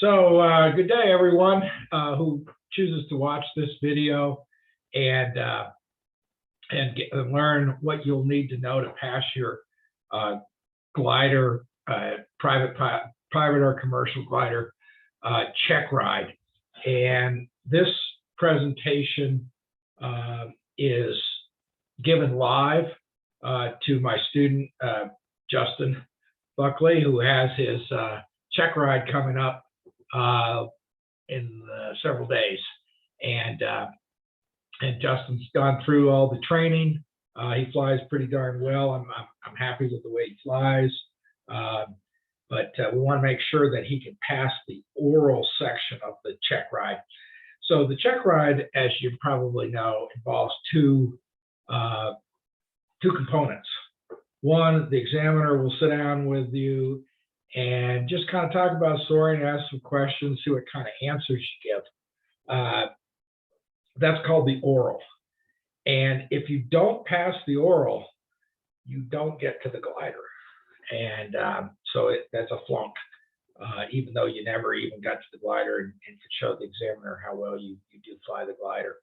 Good day, everyone who chooses to watch this video and learn what you'll need to know to pass your glider, private or commercial glider check ride. And this presentation is given live to my student, Justin Buckley, who has his check ride coming up in several days. And Justin's gone through all the training. He flies pretty darn well. I'm happy with the way he flies. But we want to make sure that he can pass the oral section of the check ride. So the check ride, as you probably know, involves two components. One, the examiner will sit down with you and just kind of talk about soaring, ask some questions, see what kind of answers you give. That's called the oral. And if you don't pass the oral, you don't get to the glider. And so that's a flunk, even though you never even got to the glider and could show the examiner how well you do fly the glider.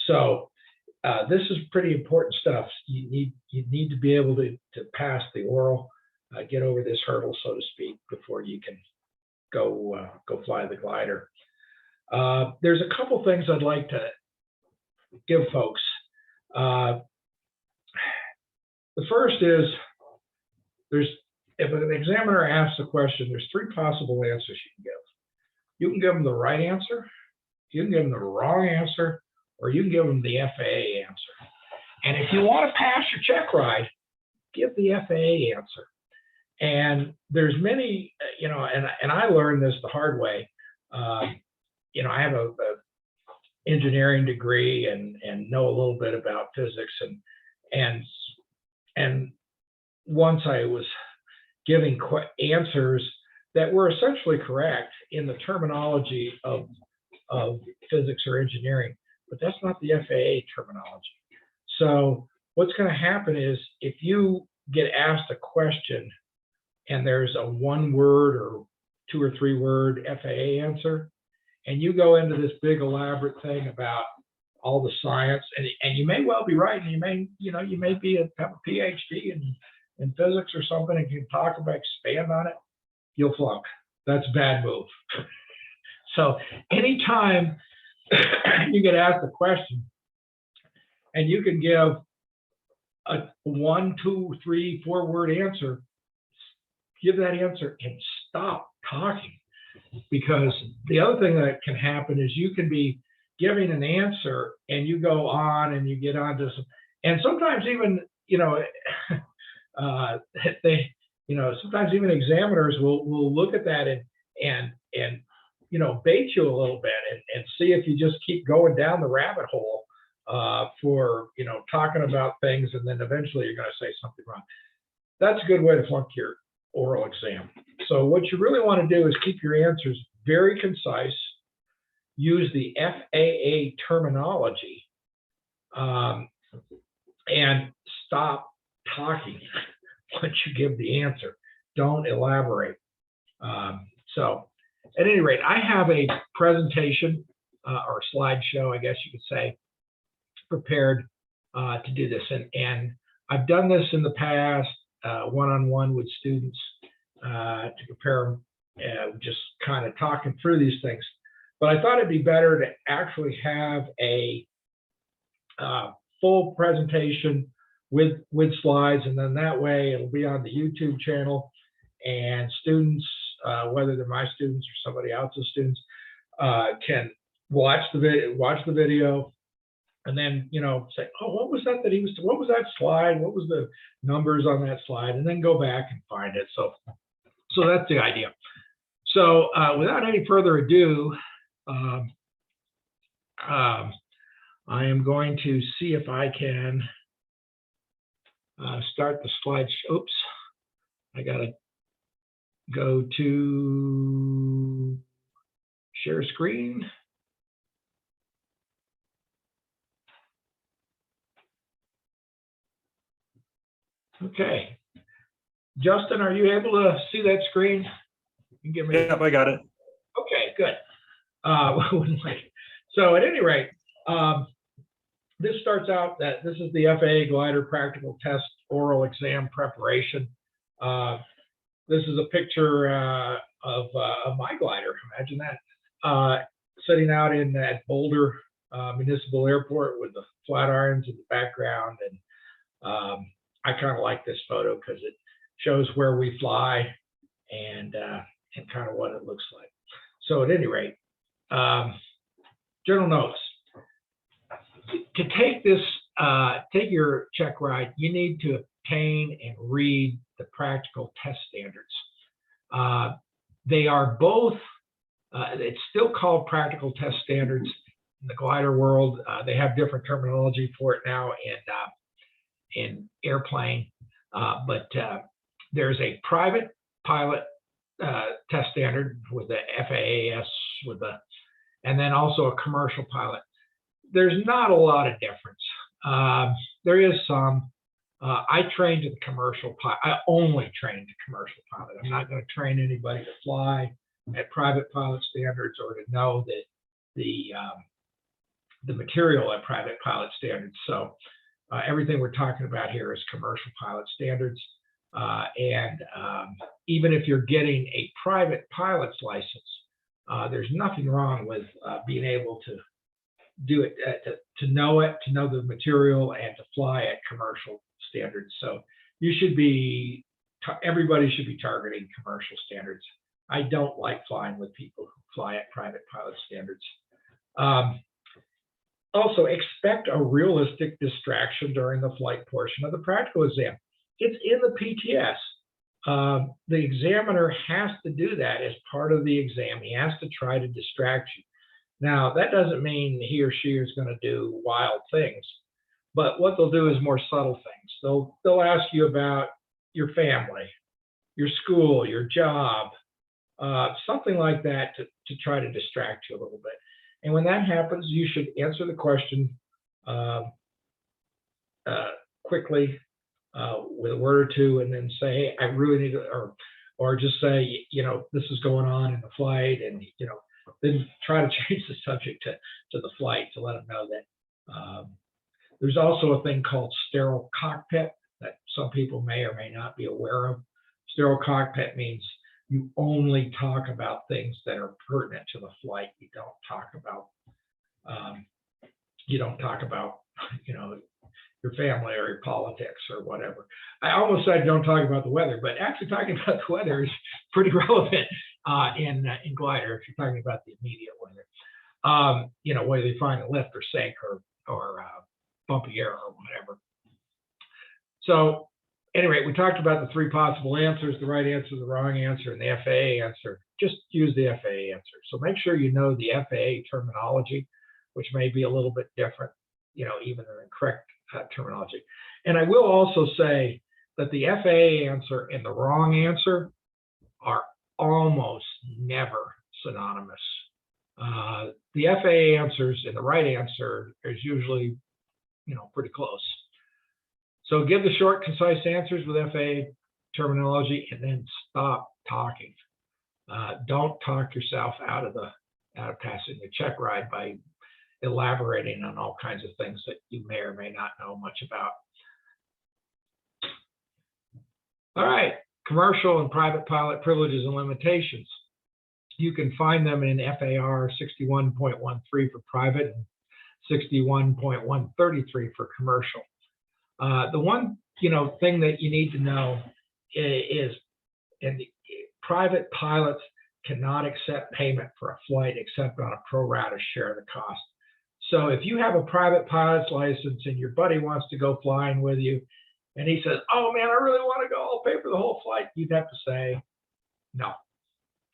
So this is pretty important stuff. You need to be able to pass the oral, get over this hurdle, so to speak, before you can go fly the glider. There's a couple things I'd like to give folks. The first is if an examiner asks a question, there's three possible answers you can give. You can give them the right answer, you can give them the wrong answer, or you can give them the FAA answer. And if you want to pass your check ride, give the FAA answer. And there's many, and I learned this the hard way. I have a engineering degree and know a little bit about physics, and once I was giving answers that were essentially correct in the terminology of physics or engineering, but that's not the FAA terminology. So what's going to happen is if you get asked a question and there's a one-word or two or three-word FAA answer, and you go into this big elaborate thing about all the science, and you may well be right, and you may have a PhD in physics or something, and you can talk about, expand on it, you'll flunk. That's a bad move. So anytime you get asked a question and you can give a 1, 2, 3, 4-word answer, give that answer and stop talking. Because the other thing that can happen is you can be giving an answer and you go on and you get on to some, and sometimes even, sometimes even examiners will look at that and bait you a little bit and see if you just keep going down the rabbit hole for, talking about things, and then eventually you're going to say something wrong. That's a good way to flunk your oral exam. So what you really want to do is keep your answers very concise, use the FAA terminology, and stop talking once you give the answer. Don't elaborate. So at any rate, I have a presentation or slideshow, I guess you could say, prepared to do this. And I've done this in the past, one-on-one with students to prepare them, just kind of talking through these things. But I thought it'd be better to actually have a full presentation with slides, and then that way it'll be on the YouTube channel, and students, whether they're my students or somebody else's students, can watch the video, and then say, oh, what was that what was that slide? What was the numbers on that slide? And then go back and find it. So that's the idea. So without any further ado, I am going to see if I can start the slide. Oops, I gotta go to share screen. Okay. Justin, are you able to see that screen? You give me. Yep, I got it. Okay, good. So at any rate, this starts out that this is the FAA Glider Practical Test Oral Exam Preparation. This is a picture of my glider. Imagine that. Sitting out in that Boulder Municipal Airport with the flat irons in the background. And I kind of like this photo because it shows where we fly and kind of what it looks like. So at any rate, general notes. To take this, take your check ride, you need to obtain and read the practical test standards. They are both, it's still called practical test standards in the glider world. They have different terminology for it now in airplane, but there's a private pilot test standard with the FAAS and then also a commercial pilot. There's not a lot of difference. There is some. I trained to the commercial pilot. I only trained to commercial pilot. I'm not going to train anybody to fly at private pilot standards or to know that the material at private pilot standards. So everything we're talking about here is commercial pilot standards. And even if you're getting a private pilot's license, there's nothing wrong with being able to do it, to know the material and to fly at commercial standards. So you should be, everybody should be targeting commercial standards. I don't like flying with people who fly at private pilot standards. Also, expect a realistic distraction during the flight portion of the practical exam. It's in the PTS. The examiner has to do that as part of the exam. He has to try to distract you. Now, that doesn't mean he or she is going to do wild things, but what they'll do is more subtle things. They'll ask you about your family, your school, your job, something like that to try to distract you a little bit. And when that happens, you should answer the question quickly with a word or two, and then say, hey, I really need to, or just say, this is going on in the flight, and, then try to change the subject to the flight to let them know that. There's also a thing called sterile cockpit that some people may or may not be aware of. Sterile cockpit means you only talk about things that are pertinent to the flight. You don't talk about, your family or your politics or whatever. I almost said don't talk about the weather, but actually talking about the weather is pretty relevant in glider if you're talking about the immediate weather. Whether you find a lift or sink or bumpy air or whatever. So anyway, we talked about the three possible answers: the right answer, the wrong answer, and the FAA answer. Just use the FAA answer. So make sure you know the FAA terminology, which may be a little bit different, even than the correct terminology. And I will also say that the FAA answer and the wrong answer are almost never synonymous. The FAA answers and the right answer is usually, pretty close. So give the short, concise answers with FAA terminology, and then stop talking. Don't talk yourself out of passing the check ride by elaborating on all kinds of things that you may or may not know much about. All right, commercial and private pilot privileges and limitations. You can find them in FAR 61.13 for private and 61.133 for commercial. The one thing that you need to know is, private pilots cannot accept payment for a flight except on a pro rata share of the cost. So if you have a private pilot's license and your buddy wants to go flying with you, and he says, "Oh man, I really want to go, I'll pay for the whole flight," you'd have to say, "No,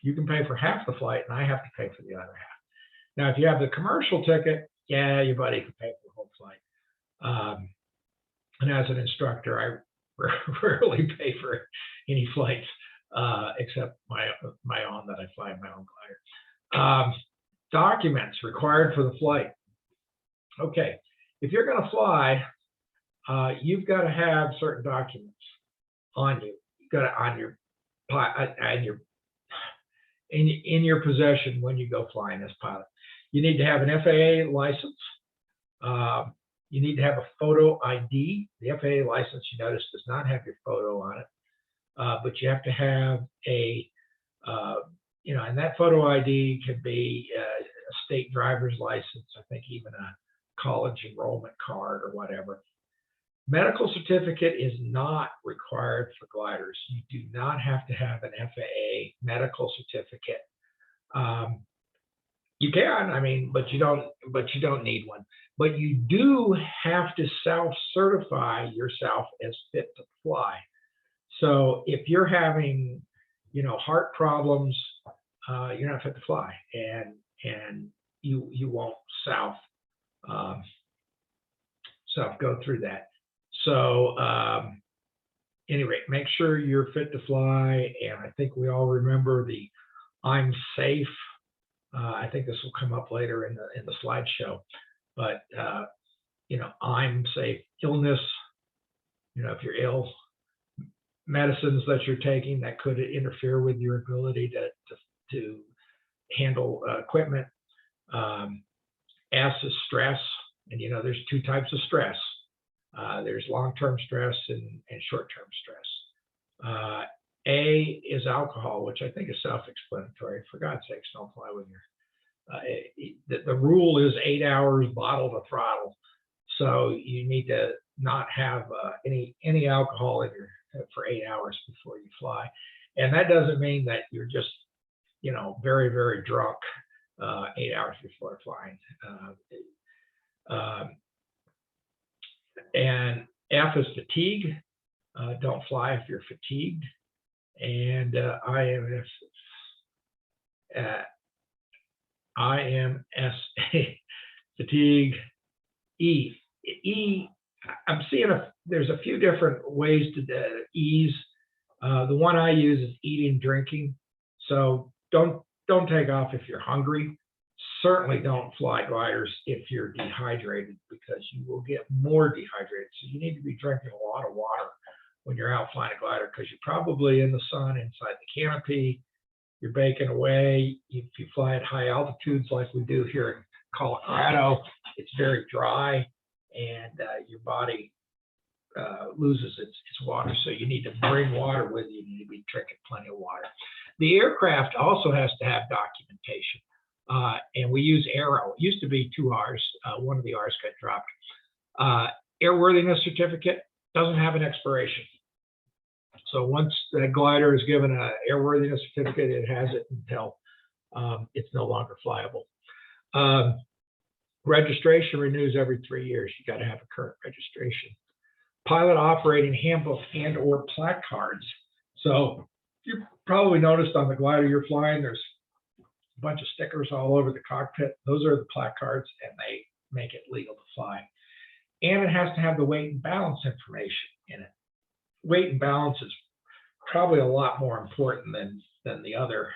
you can pay for half the flight and I have to pay for the other half." Now, if you have the commercial ticket, yeah, your buddy can pay for the whole flight. And as an instructor, I rarely pay for any flights except my own that I fly in my own glider. Documents required for the flight. Okay, if you're going to fly, you've got to have certain documents on you. You've got it on your in your possession when you go flying as pilot. You need to have an FAA license. You need to have a photo ID. The FAA license, you notice, does not have your photo on it, but you have to have a, and that photo ID could be a state driver's license, I think even a college enrollment card or whatever. Medical certificate is not required for gliders. You do not have to have an FAA medical certificate. You can, but you don't need one. But you do have to self-certify yourself as fit to fly. So if you're having, heart problems, you're not fit to fly, and you won't self go through that. So anyway, make sure you're fit to fly, and I think we all remember the I'm safe. I think this will come up later in the slideshow, but I'm safe. Illness, if you're ill, medicines that you're taking that could interfere with your ability to handle equipment. S is stress, and there's two types of stress. There's long-term stress and short-term stress. A is alcohol, which I think is self-explanatory. For God's sakes, don't fly with your. The rule is 8 hours bottle to throttle, so you need to not have any alcohol in for 8 hours before you fly, and that doesn't mean that you're just very, very drunk 8 hours before flying. And F is fatigue. Don't fly if you're fatigued. And IMS fatigue. E. I'm seeing there's a few different ways to ease. The one I use is eating, drinking. So don't take off if you're hungry. Certainly don't fly gliders if you're dehydrated, because you will get more dehydrated. So you need to be drinking a lot of water when you're out flying a glider, because you're probably in the sun inside the canopy. You're baking away. If you fly at high altitudes like we do here in Colorado, it's very dry, and your body loses its water. So you need to bring water with you. You need to be drinking plenty of water. The aircraft also has to have documentation. And we use Aero. It used to be 2 R's. One of the R's got dropped. Airworthiness certificate doesn't have an expiration. So once the glider is given an airworthiness certificate, it has it until it's no longer flyable. Registration renews every 3 years. You got to have a current registration. Pilot operating handbook and or placards. So you probably noticed on the glider you're flying, there's a bunch of stickers all over the cockpit. Those are the placards, and they make it legal to fly. And it has to have the weight and balance information in it. Weight and balance is probably a lot more important than the other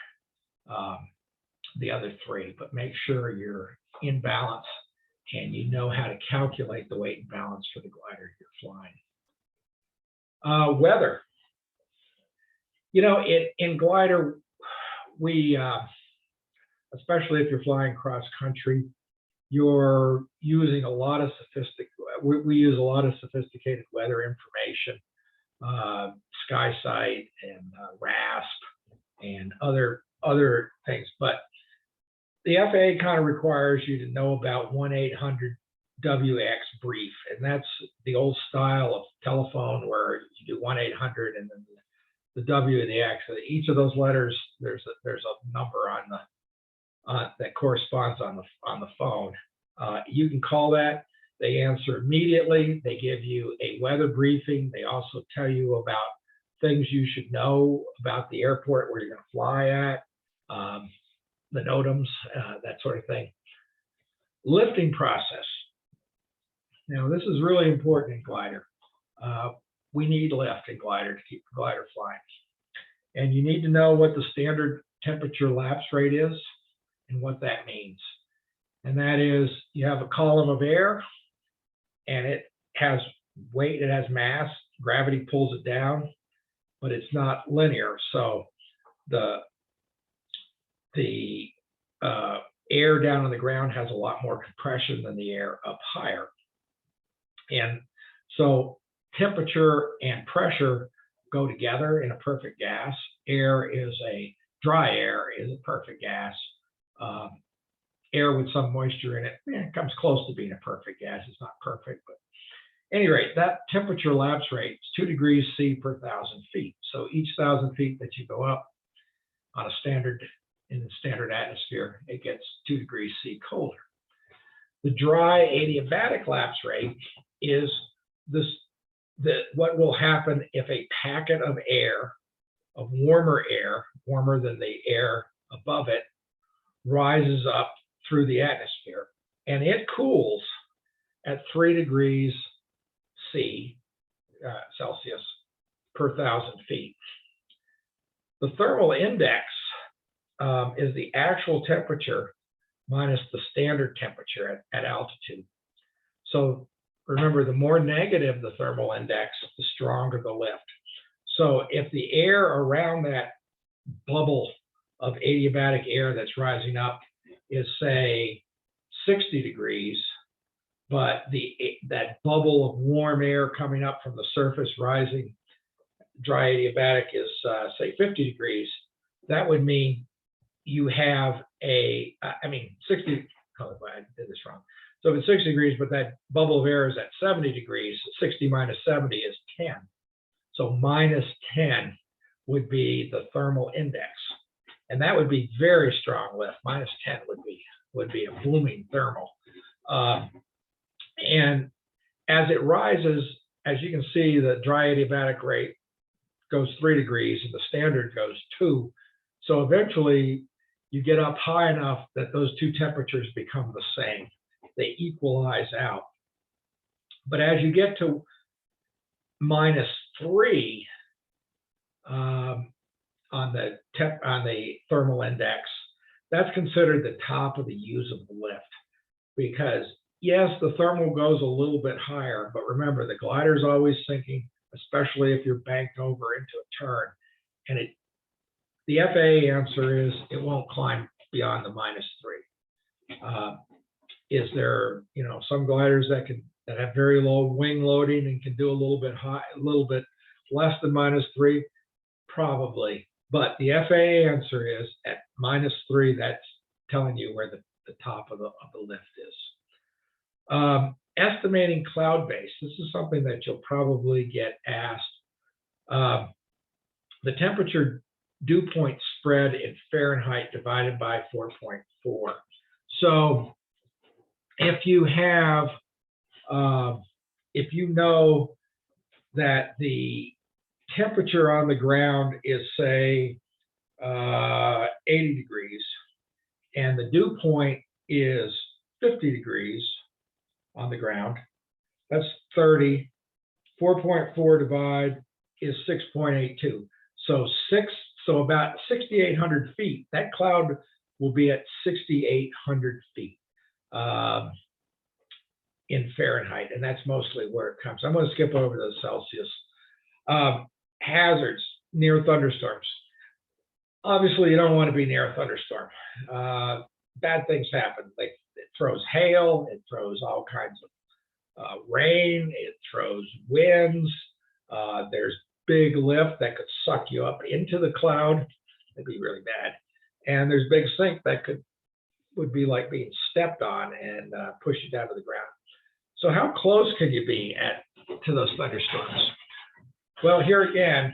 three, but make sure you're in balance and you know how to calculate the weight and balance for the glider you're flying. Weather. In glider, we especially if you're flying cross country, you're using a lot of we use a lot of sophisticated weather information, SkySight and RASP and other things. But the FAA kind of requires you to know about 1-800-WX brief, and that's the old style of telephone where you do 1-800 and then the W and the X. Each of those letters, there's a number on that corresponds on the phone. You can call that. They answer immediately. They give you a weather briefing. They also tell you about things you should know about the airport where you're going to fly at, the NOTAMs, that sort of thing. Lifting process. Now, this is really important in glider. We need lift in glider to keep the glider flying. And you need to know what the standard temperature lapse rate is and what that means. And that is, you have a column of air and it has weight, it has mass, gravity pulls it down, but it's not linear. So the the air down on the ground has a lot more compression than the air up higher. And so temperature and pressure go together in a perfect gas. Dry air is a perfect gas. Air with some moisture in it, it comes close to being a perfect gas. It's not perfect, but at any rate, that temperature lapse rate is 2 degrees C per 1,000 feet. So each 1,000 feet that you go up on in the standard atmosphere, it gets 2 degrees C colder. The dry adiabatic lapse rate is what will happen if a packet of air, of warmer air, warmer than the air above it, rises up through the atmosphere, and it cools at 3 degrees Celsius per 1,000 feet. The thermal index is the actual temperature minus the standard temperature at altitude. So remember, the more negative the thermal index, the stronger the lift. So if the air around that bubble of adiabatic air that's rising up is, say, 60 degrees, but that bubble of warm air coming up from the surface rising, dry adiabatic is, say, 50 degrees, that would mean you have 60, oh, I did this wrong. So if it's 60 degrees, but that bubble of air is at 70 degrees, 60 minus 70 is 10. So minus 10 would be the thermal index. And that would be very strong lift. Minus 10 would be a booming thermal. And as it rises, as you can see, the dry adiabatic rate goes 3 degrees and the standard goes 2. So eventually you get up high enough that those two temperatures become the same. They equalize out. But as you get to minus 3 on the thermal index, that's considered the top of the usable lift, because yes, the thermal goes a little bit higher, but remember, the glider is always sinking, especially if you're banked over into a turn. And the FAA answer is it won't climb beyond the minus 3. Is there, some gliders that have very low wing loading and can do a little bit less than minus 3? Probably. But the FAA answer is at minus 3. That's telling you where the top of the lift is. Estimating cloud base. This is something that you'll probably get asked. The temperature dew point spread in Fahrenheit divided by 4.4. So if you have, if you know that the temperature on the ground is, say, 80 degrees, and the dew point is 50 degrees on the ground, that's 30. 4.4 divide is 6.82. So about 6,800 feet. That cloud will be at 6,800 feet in Fahrenheit, and that's mostly where it comes. I'm going to skip over the Celsius. Hazards near thunderstorms. Obviously, you don't want to be near a thunderstorm. Bad things happen. Like it throws hail, it throws all kinds of rain, it throws winds. There's big lift that could suck you up into the cloud. That'd be really bad. And there's big sink that would be like being stepped on and push you down to the ground. So how close can you be to those thunderstorms? Well, here again,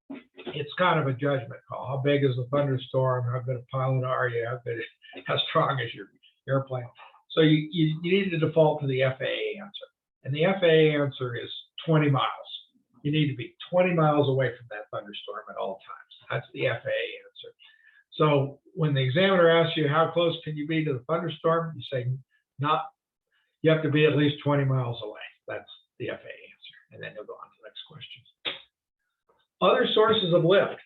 it's kind of a judgment call. How big is the thunderstorm? How good a pilot are you? How strong is your airplane? So you need to default to the FAA answer. And the FAA answer is 20 miles. You need to be 20 miles away from that thunderstorm at all times. That's the FAA answer. So when the examiner asks you how close can you be to the thunderstorm, you say you have to be at least 20 miles away. That's the FAA answer. And then you'll go on to the next question. Other sources of lift.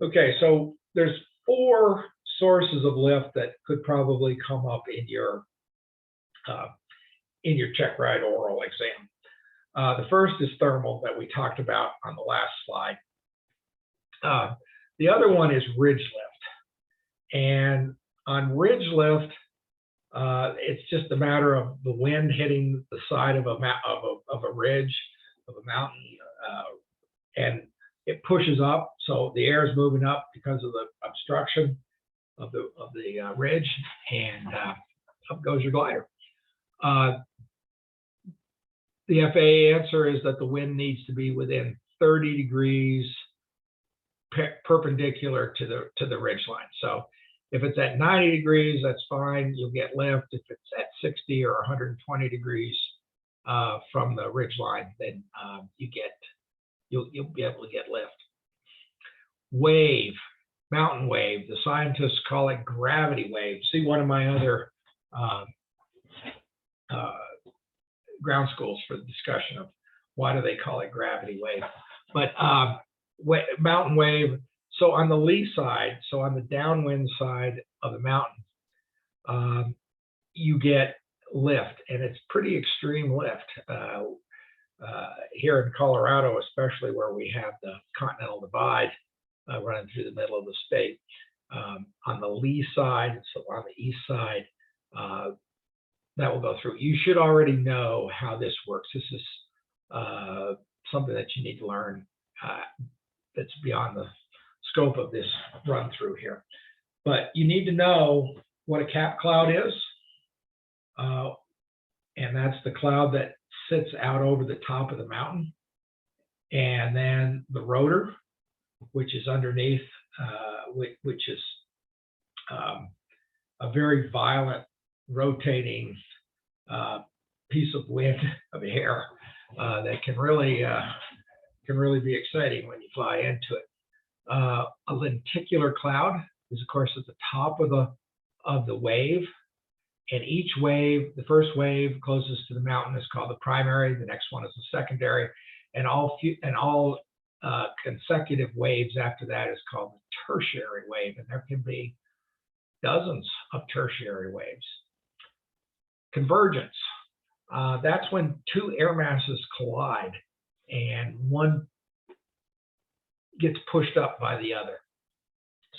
Okay, so there's 4 sources of lift that could probably come up in your checkride oral exam. The first is thermal that we talked about on the last slide. The other one is ridge lift. And on ridge lift, it's just a matter of the wind hitting the side of a ridge, of a mountain, and it pushes up. So the air is moving up because of the obstruction of the ridge, and up goes your glider. The FAA answer is that the wind needs to be within 30 degrees perpendicular to the ridge line. So if it's at 90 degrees, that's fine. You'll get lift. If it's at 60 or 120 degrees from the ridge line, then you'll be able to get lift. Wave, mountain wave. The scientists call it gravity wave. See one of my other ground schools for the discussion of why do they call it gravity wave. But mountain wave. So on the lee side, so on the downwind side of the mountain, you get lift, and it's pretty extreme lift. Here in Colorado, especially where we have the Continental Divide running through the middle of the state. On the lee side, so on the east side, that will go through. You should already know how this works. This is something that you need to learn that's beyond the scope of this run through here. But you need to know what a cap cloud is. And that's the cloud that sits out over the top of the mountain. And then the rotor, which is underneath, which is a very violent rotating piece of wind, of air, that can really be exciting when you fly into it. A lenticular cloud is, of course, at the top of the wave, and each wave, the first wave closest to the mountain is called the primary. The next one is the secondary, and all consecutive waves after that is called the tertiary wave, and there can be dozens of tertiary waves. Convergence. That's when two air masses collide, and one gets pushed up by the other.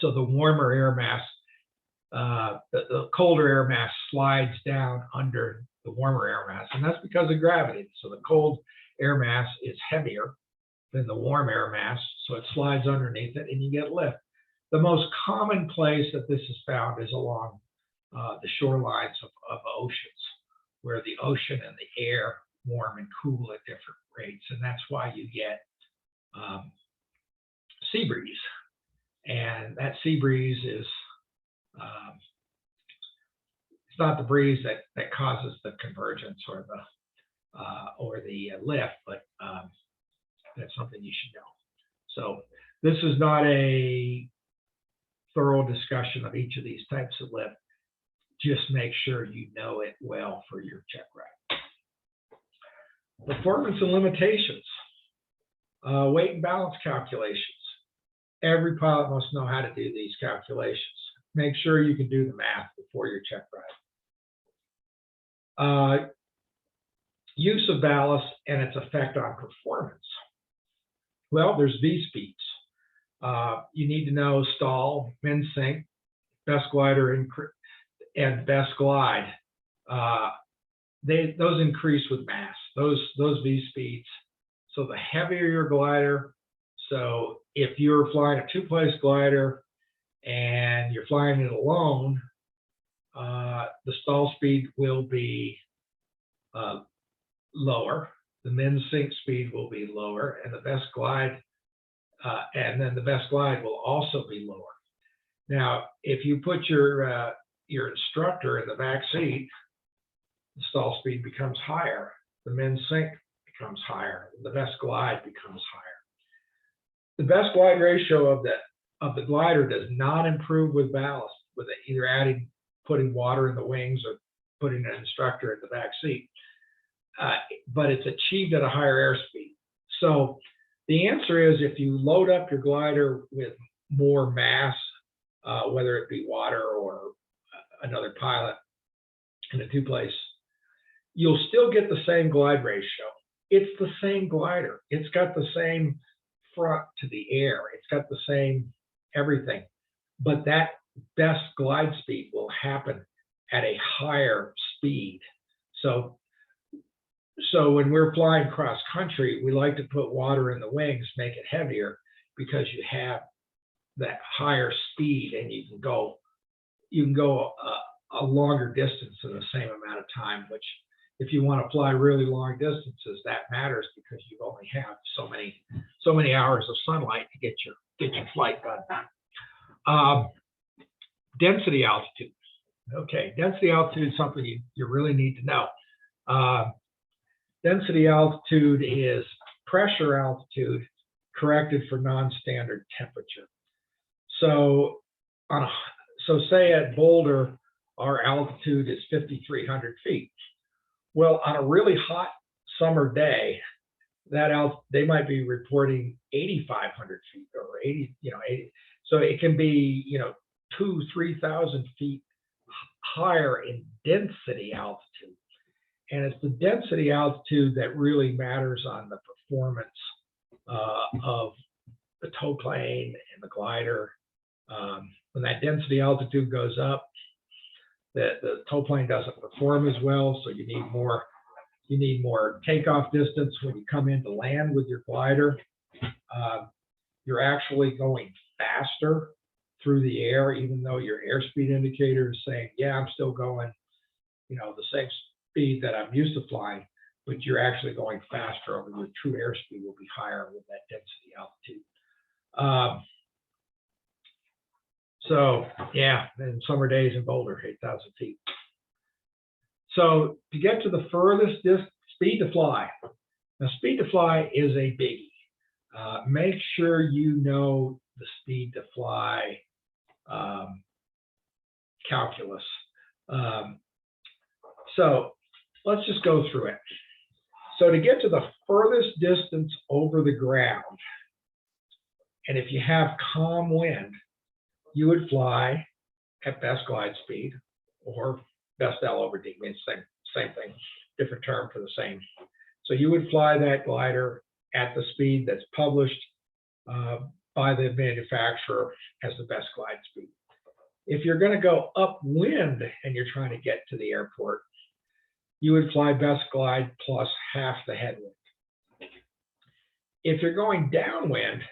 So the warmer air mass, the colder air mass slides down under the warmer air mass, and that's because of gravity. So the cold air mass is heavier than the warm air mass, so it slides underneath it, and you get lift. The most common place that this is found is along the shorelines of oceans, where the ocean and the air warm and cool at different rates, and that's why you get sea breeze. And that sea breeze is it's not the breeze that causes the convergence or the lift, but that's something you should know. So this is not a thorough discussion of each of these types of lift. Just make sure you know it well for your check ride. Performance and limitations. Weight and balance calculations. Every pilot must know how to do these calculations. Make sure you can do the math before your check ride. Use of ballast and its effect on performance. Well, there's V-speeds. You need to know stall, min sink, best glider, and best glide. Those increase with mass, those V-speeds. So the heavier your glider, so if you're flying a two-place glider and you're flying it alone, the stall speed will be lower. The min sink speed will be lower, and the best glide, will also be lower. Now, if you put your instructor in the back seat, the stall speed becomes higher, the min sink becomes higher, the best glide becomes higher. The best glide ratio of the glider does not improve with ballast, with either putting water in the wings or putting an instructor in the back seat, but it's achieved at a higher airspeed. So the answer is, if you load up your glider with more mass, whether it be water or another pilot in a two-place, you'll still get the same glide ratio. It's the same glider. It's got the same front to the air. It's got the same everything, but that best glide speed will happen at a higher speed. So when we're flying cross country, we like to put water in the wings, make it heavier, because you have that higher speed and you can go a longer distance in the same amount of time, which if you want to fly really long distances, that matters because you only have so many hours of sunlight to get your flight done. Density altitude. Okay, density altitude is something you really need to know. Density altitude is pressure altitude corrected for non-standard temperature. So say at Boulder, our altitude is 5,300 feet. Well, on a really hot summer day, they might be reporting 8,500 feet or 80. So it can be 2,000-3,000 feet higher in density altitude. And it's the density altitude that really matters on the performance of the tow plane and the glider. When that density altitude goes up, the tow plane doesn't perform as well, so you need more takeoff distance when you come into land with your glider. You're actually going faster through the air, even though your airspeed indicator is saying, yeah, I'm still going, the same speed that I'm used to flying, but you're actually going faster, or your true airspeed will be higher with that density altitude. So yeah, in summer days in Boulder, 8,000 feet. So to get to the furthest speed to fly. Now, speed to fly is a biggie. Make sure you know the speed to fly calculus. So let's just go through it. So to get to the furthest distance over the ground, and if you have calm wind, you would fly at best glide speed, or best L over D, means same thing, different term for the same. So you would fly that glider at the speed that's published by the manufacturer as the best glide speed. If you're going to go upwind and you're trying to get to the airport, you would fly best glide plus half the headwind. If you're going downwind,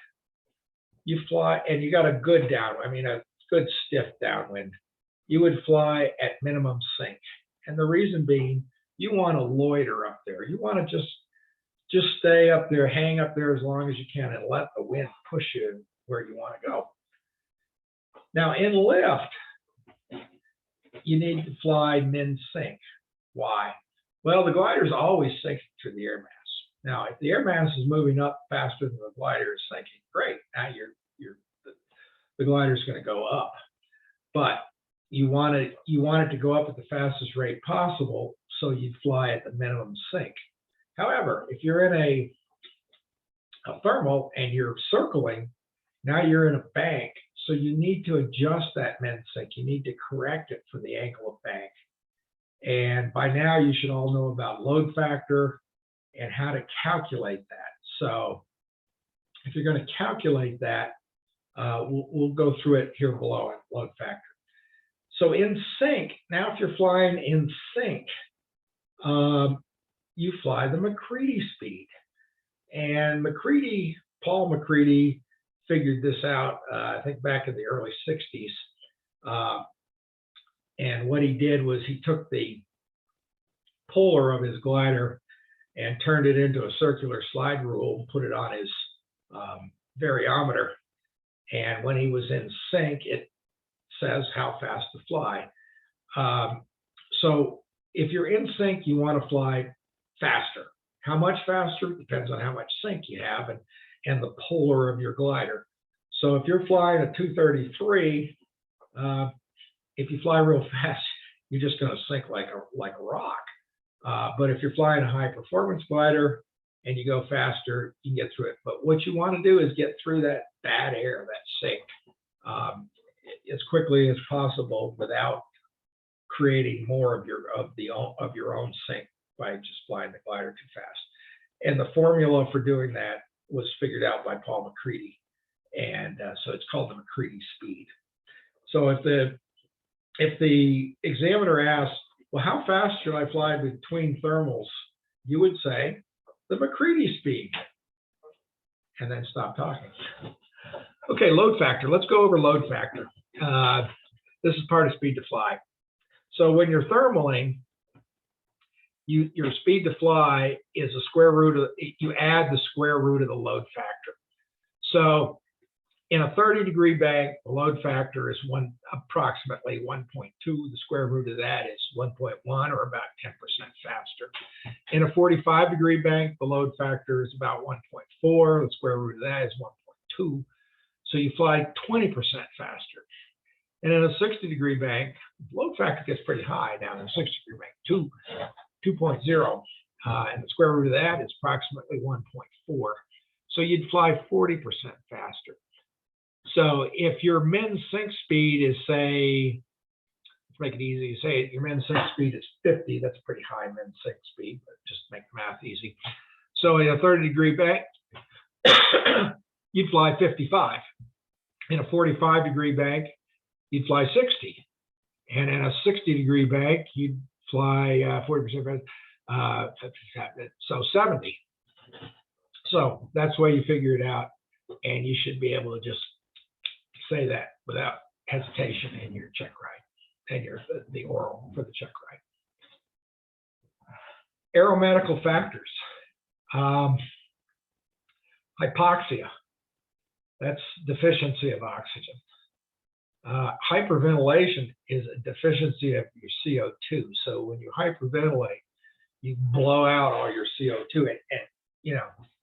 you fly, and you got a good downwind, a good stiff downwind, you would fly at minimum sink. And the reason being, you want to loiter up there. You want to just stay up there, hang up there as long as you can, and let the wind push you where you want to go. Now, in lift, you need to fly min sink. Why? Well, the glider is always sinking through the air mass. Now, if the air mass is moving up faster than the glider is sinking, great. Now the glider is going to go up. But you want it to go up at the fastest rate possible, so you'd fly at the minimum sink. However, if you're in a thermal and you're circling, now you're in a bank, so you need to adjust that min sink. You need to correct it for the angle of bank. And by now, you should all know about load factor and how to calculate that. So if you're going to calculate that, we'll go through it here below at load factor. So in sync, now if you're flying in sync, you fly the McCready speed. And Paul McCready figured this out, I think back in the early 60s. And what he did was he took the polar of his glider and turned it into a circular slide rule, put it on his variometer. And when he was in sync, it says how fast to fly. So if you're in sync, you want to fly faster. How much faster? Depends on how much sync you have and the polar of your glider. So if you're flying a 233, if you fly real fast, you're just going to sink like a rock. But if you're flying a high performance glider and you go faster, you can get through it. But what you want to do is get through that bad air, that sink, as quickly as possible without creating more of your own sink by just flying the glider too fast. And the formula for doing that was figured out by Paul McCready, and so it's called the McCready speed. So if the examiner asks, well, how fast should I fly between thermals? You would say the McCready speed, and then stop talking. Okay, load factor. Let's go over load factor. This is part of speed to fly. So when you're thermaling, your speed to fly is the square root of, you add the square root of the load factor. So in a 30-degree bank, the load factor is approximately 1.2. The square root of that is 1.1, or about 10% faster. In a 45-degree bank, the load factor is about 1.4. The square root of that is 1.2. So you fly 20% faster. And in a 60-degree bank, the load factor gets pretty high down in a 60-degree bank, 2.0. And the square root of that is approximately 1.4. So you'd fly 40% faster. So if your min sink speed is, say, let's make it easy, say your min sink speed is 50, that's a pretty high min sink speed, but just to make the math easy. So in a 30-degree bank, you'd fly 55. In a 45-degree bank, you'd fly 60. And in a 60-degree bank, you'd fly 40%, so 70. So that's the way you figure it out. And you should be able to just say that without hesitation in your check ride and the oral for the check ride. Aromatical factors. Hypoxia. That's deficiency of oxygen. Hyperventilation is a deficiency of your CO2. So when you hyperventilate, you blow out all your CO2, and you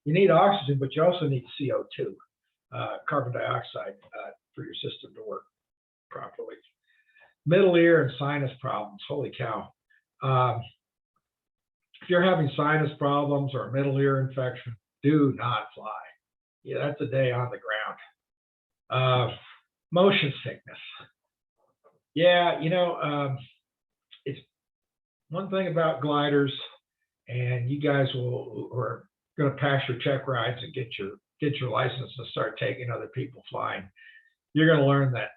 need oxygen, but you also need CO2, carbon dioxide, for your system to work properly. Middle ear and sinus problems. Holy cow! If you're having sinus problems or a middle ear infection, do not fly. Yeah, that's a day on the ground. Motion sickness. Yeah, it's one thing about gliders, and you guys are going to pass your check rides and get your license and start taking other people flying. You're going to learn that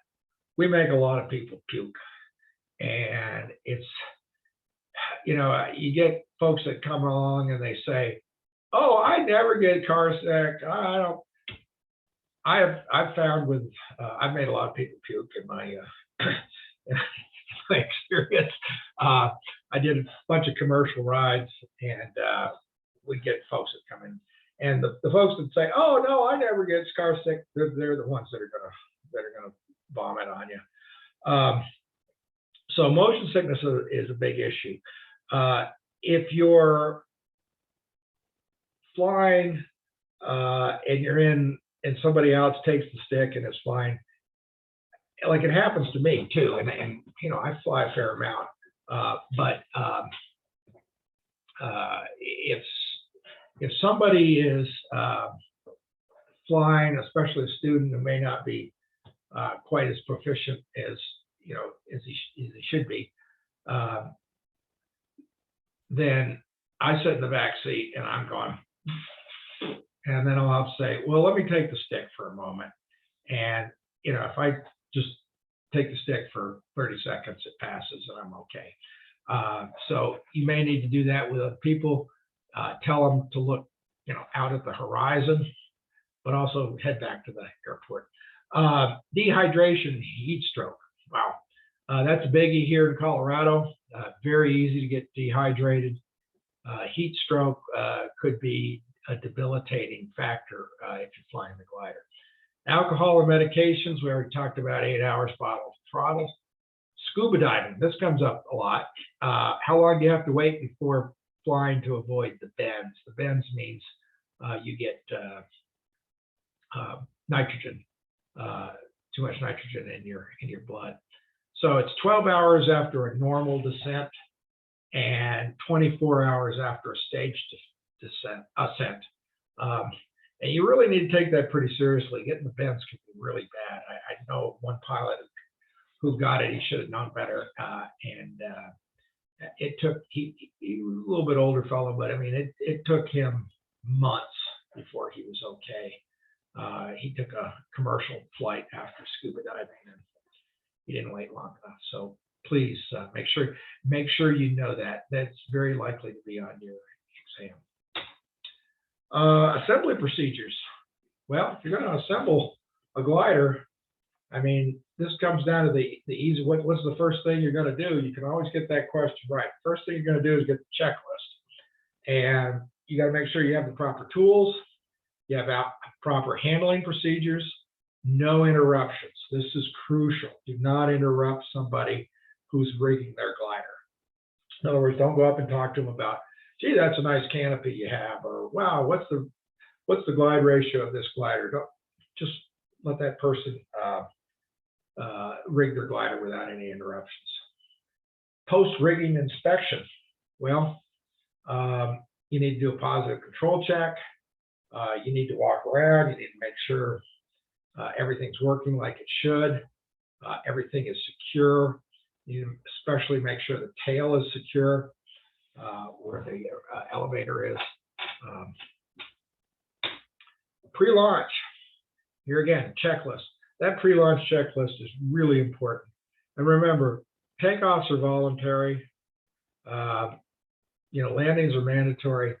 we make a lot of people puke, and it's, you get folks that come along and they say, "Oh, I never get car sick. I don't." I've found with I've made a lot of people puke in my my experience. I did a bunch of commercial rides, and we get folks that come in, and the folks that say, "Oh no, I never get car sick," they're the ones that are gonna vomit on you. So motion sickness is a big issue. If you're flying and you're in, and somebody else takes the stick and it's flying, like it happens to me too, and I fly a fair amount, but if somebody is flying, especially a student who may not be quite as proficient as he should be, then I sit in the back seat and I'm going, and then I'll have to say, well, let me take the stick for a moment. And if I just take the stick for 30 seconds, it passes and I'm okay. So you may need to do that with other people. Tell them to look, out at the horizon, but also head back to the airport. Dehydration, heat stroke. Wow, that's a biggie here in Colorado. Very easy to get dehydrated. Heat stroke could be a debilitating factor if you're flying the glider. Alcohol or medications, we already talked about 8 hours bottle of throttle. Scuba diving, this comes up a lot. How long do you have to wait before flying to avoid the bends? The bends means you get nitrogen, too much nitrogen in your blood. So it's 12 hours after a normal descent and 24 hours after a staged ascent. And you really need to take that pretty seriously. Getting the bends can be really bad. I know one pilot who got it. He should have known better. And it took, he was a little bit older fellow, but I mean, it took him months before he was okay. He took a commercial flight after scuba diving, and he didn't wait long enough. So please make sure you know that. That's very likely to be on your exam. Assembly procedures. Well, if you're going to assemble a glider, I mean, this comes down to the easy. What's the first thing you're going to do? You can always get that question right. First thing you're going to do is get the checklist, and you got to make sure you have the proper tools, you have proper handling procedures, no interruptions. This is crucial. Do not interrupt somebody who's rigging their glider. In other words, don't go up and talk to them about, gee, that's a nice canopy you have, or wow, what's the glide ratio of this glider? Don't just let that person rig their glider without any interruptions. Post-rigging inspection. Well, you need to do a positive control check. You need to walk around. You need to make sure everything's working like it should. Everything is secure. You especially make sure the tail is secure where the elevator is. Pre-launch. Here again, checklist. That pre-launch checklist is really important. And remember, takeoffs are voluntary. Landings are mandatory.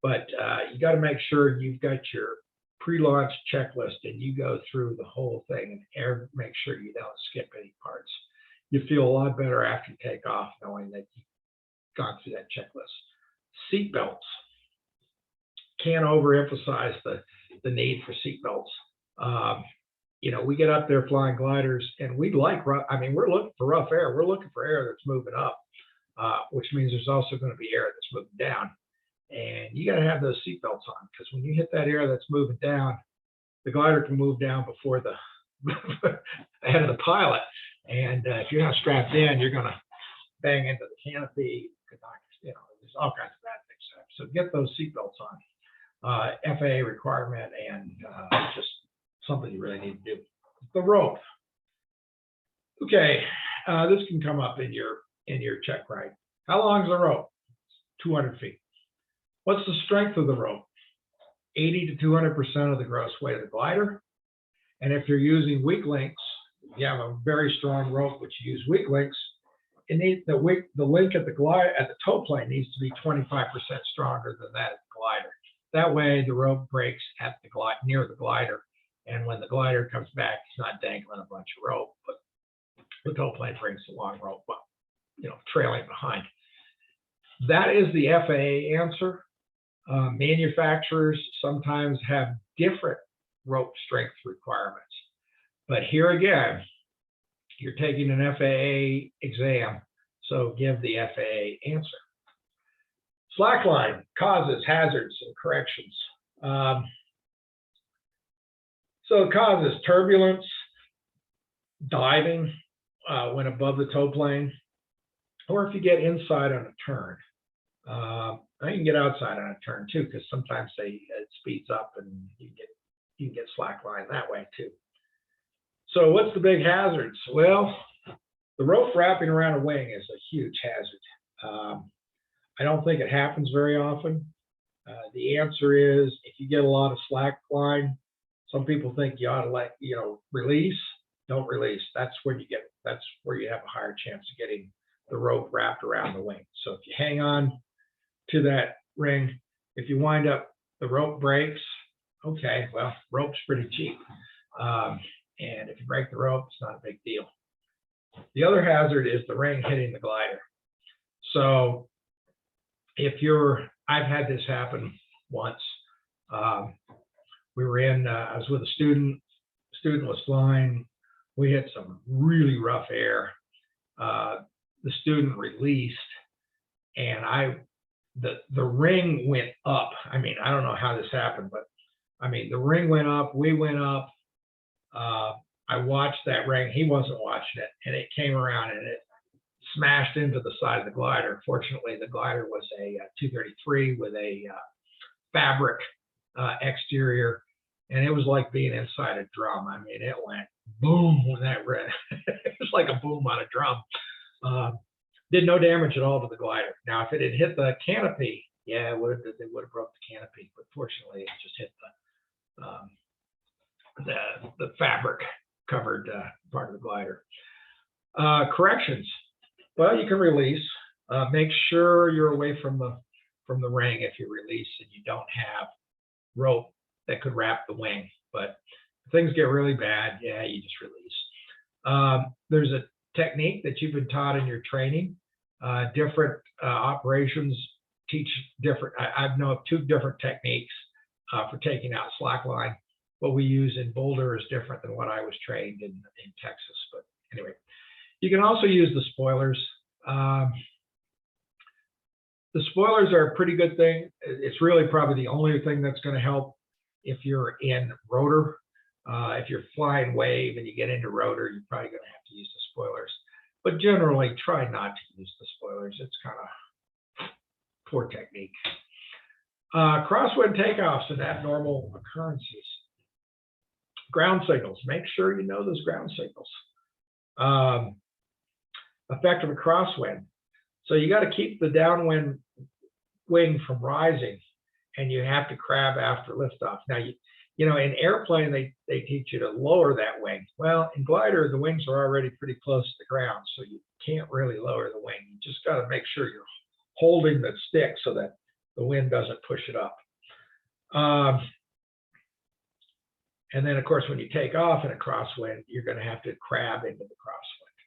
But you got to make sure you've got your pre-launch checklist and you go through the whole thing and make sure you don't skip any parts. You feel a lot better after you take off knowing that you've gone through that checklist. Seatbelts. Can't overemphasize the need for seatbelts. We get up there flying gliders, and we're looking for rough air. We're looking for air that's moving up, which means there's also going to be air that's moving down. And you got to have those seatbelts on, because when you hit that air that's moving down, the glider can move down before the ahead of the pilot. And if you're not strapped in, you're going to bang into the canopy. There's all kinds of bad things happen. So get those seatbelts on. FAA requirement, and just something you really need to do. The rope. Okay, this can come up in your check ride. How long is the rope? 200 feet. What's the strength of the rope? 80 to 200% of the gross weight of the glider. And if you're using weak links, you have a very strong rope, which you use weak links. It needs the link at the toe plane needs to be 25% stronger than that at the glider. That way, the rope breaks at near the glider, and when the glider comes back, it's not dangling a bunch of rope, but the toe plane brings the long rope up, trailing behind. That is the FAA answer. Manufacturers sometimes have different rope strength requirements, but here again, you're taking an FAA exam, so give the FAA answer. Slackline causes hazards and corrections. So it causes turbulence, diving when above the toe plane, or if you get inside on a turn. You can get outside on a turn too, because sometimes it speeds up and you can get slackline that way too. So what's the big hazards? Well, the rope wrapping around a wing is a huge hazard. I don't think it happens very often. The answer is, if you get a lot of slack line, some people think you ought to release. Don't release. That's where you have a higher chance of getting the rope wrapped around the wing. So if you hang on to that ring, if you wind up, the rope breaks. Okay, well, rope's pretty cheap. And if you break the rope, it's not a big deal. The other hazard is the ring hitting the glider. So I've had this happen once. I was with a student was flying. We had some really rough air. The student released, and the ring went up. I don't know how this happened, but the ring went up, we went up. I watched that ring, he wasn't watching it, and it came around and it smashed into the side of the glider. Fortunately, the glider was a 233 with a fabric exterior, and it was like being inside a drum. It went boom when that ring. It was like a boom on a drum. Did no damage at all to the glider. Now, if it had hit the canopy, Yeah, they would have broke the canopy, but fortunately it just hit the fabric covered part of the glider. Corrections. Well, you can release. Make sure you're away from the ring if you release and you don't have rope that could wrap the wing. But if things get really bad, yeah, you just release. There's a technique that you've been taught in your training. Different operations teach different. I know of 2 different techniques for taking out slack line. What we use in Boulder is different than what I was trained in Texas. But anyway, you can also use the spoilers. The spoilers are a pretty good thing. It's really probably the only thing that's going to help if you're in rotor. If you're flying wave and you get into rotor, you're probably going to have to use the spoilers. But generally, try not to use the spoilers. It's kind of poor technique. Crosswind takeoffs and abnormal occurrences. Ground signals. Make sure you know those ground signals. Effect of a crosswind. So you got to keep the downwind wing from rising, and you have to crab after liftoff. Now, you know, in airplane, they teach you to lower that wing. Well, in glider, the wings are already pretty close to the ground, so you can't really lower the wing. You just got to make sure you're holding the stick so that the wind doesn't push it up. And then, of course, when you take off in a crosswind, you're going to have to crab into the crosswind.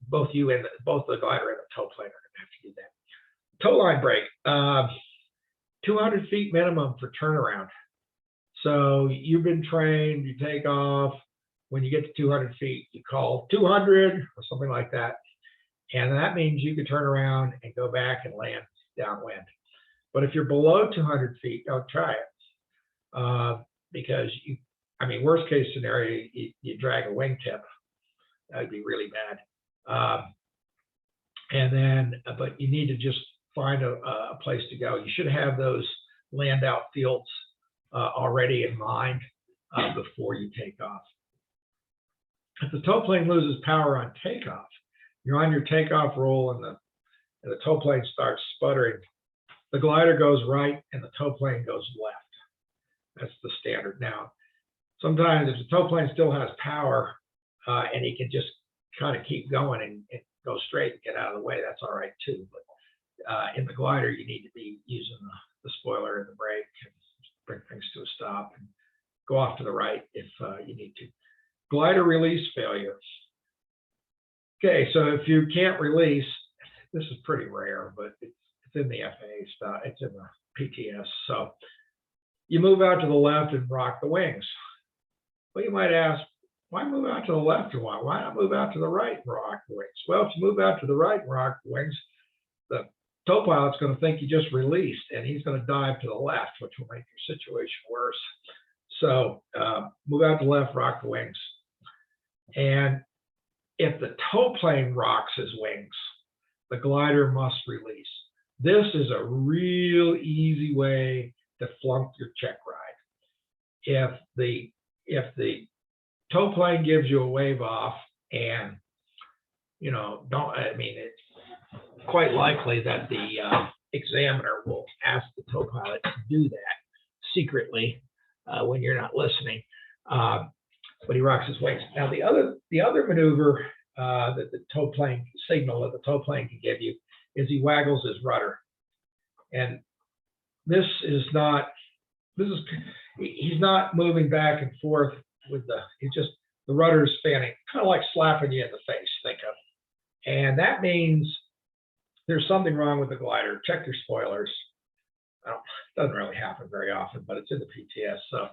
Both the glider and the tow plane are going to have to do that. Tow line break, 200 feet minimum for turnaround. So you've been trained, you take off. When you get to 200 feet, you call 200 or something like that. And that means you can turn around and go back and land downwind. But if you're below 200 feet, don't try it. Because worst case scenario, you drag a wingtip. That would be really bad. But you need to just find a place to go. You should have those land out fields already in mind before you take off. If the tow plane loses power on takeoff, you're on your takeoff roll and the tow plane starts sputtering. The glider goes right and the tow plane goes left. That's the standard. Now, sometimes if the tow plane still has power and he can just kind of keep going and go straight and get out of the way, that's all right too. But in the glider, you need to be using the spoiler and the brake and bring things to a stop and go off to the right if you need to. Glider release failure. Okay, so if you can't release, this is pretty rare, but it's in the FAA stuff. It's in the PTS. So you move out to the left and rock the wings. Well, you might ask, why move out to the left and why not move out to the right and rock the wings? Well, if you move out to the right and rock the wings, the tow pilot's going to think you just released and he's going to dive to the left, which will make your situation worse. So move out to the left, rock the wings. And if the tow plane rocks his wings, the glider must release. This is a real easy way to flunk your check ride. If the tow plane gives you a wave off and it's quite likely that the examiner will ask the tow pilot to do that secretly when you're not listening. But he rocks his wings. Now the other maneuver that the tow plane signal that the tow plane can give you is he waggles his rudder, and he's not moving back and forth with the rudder is fanning, kind of like slapping you in the face, think of. And that means there's something wrong with the glider. Check your spoilers. It doesn't really happen very often, but it's in the PTS. So,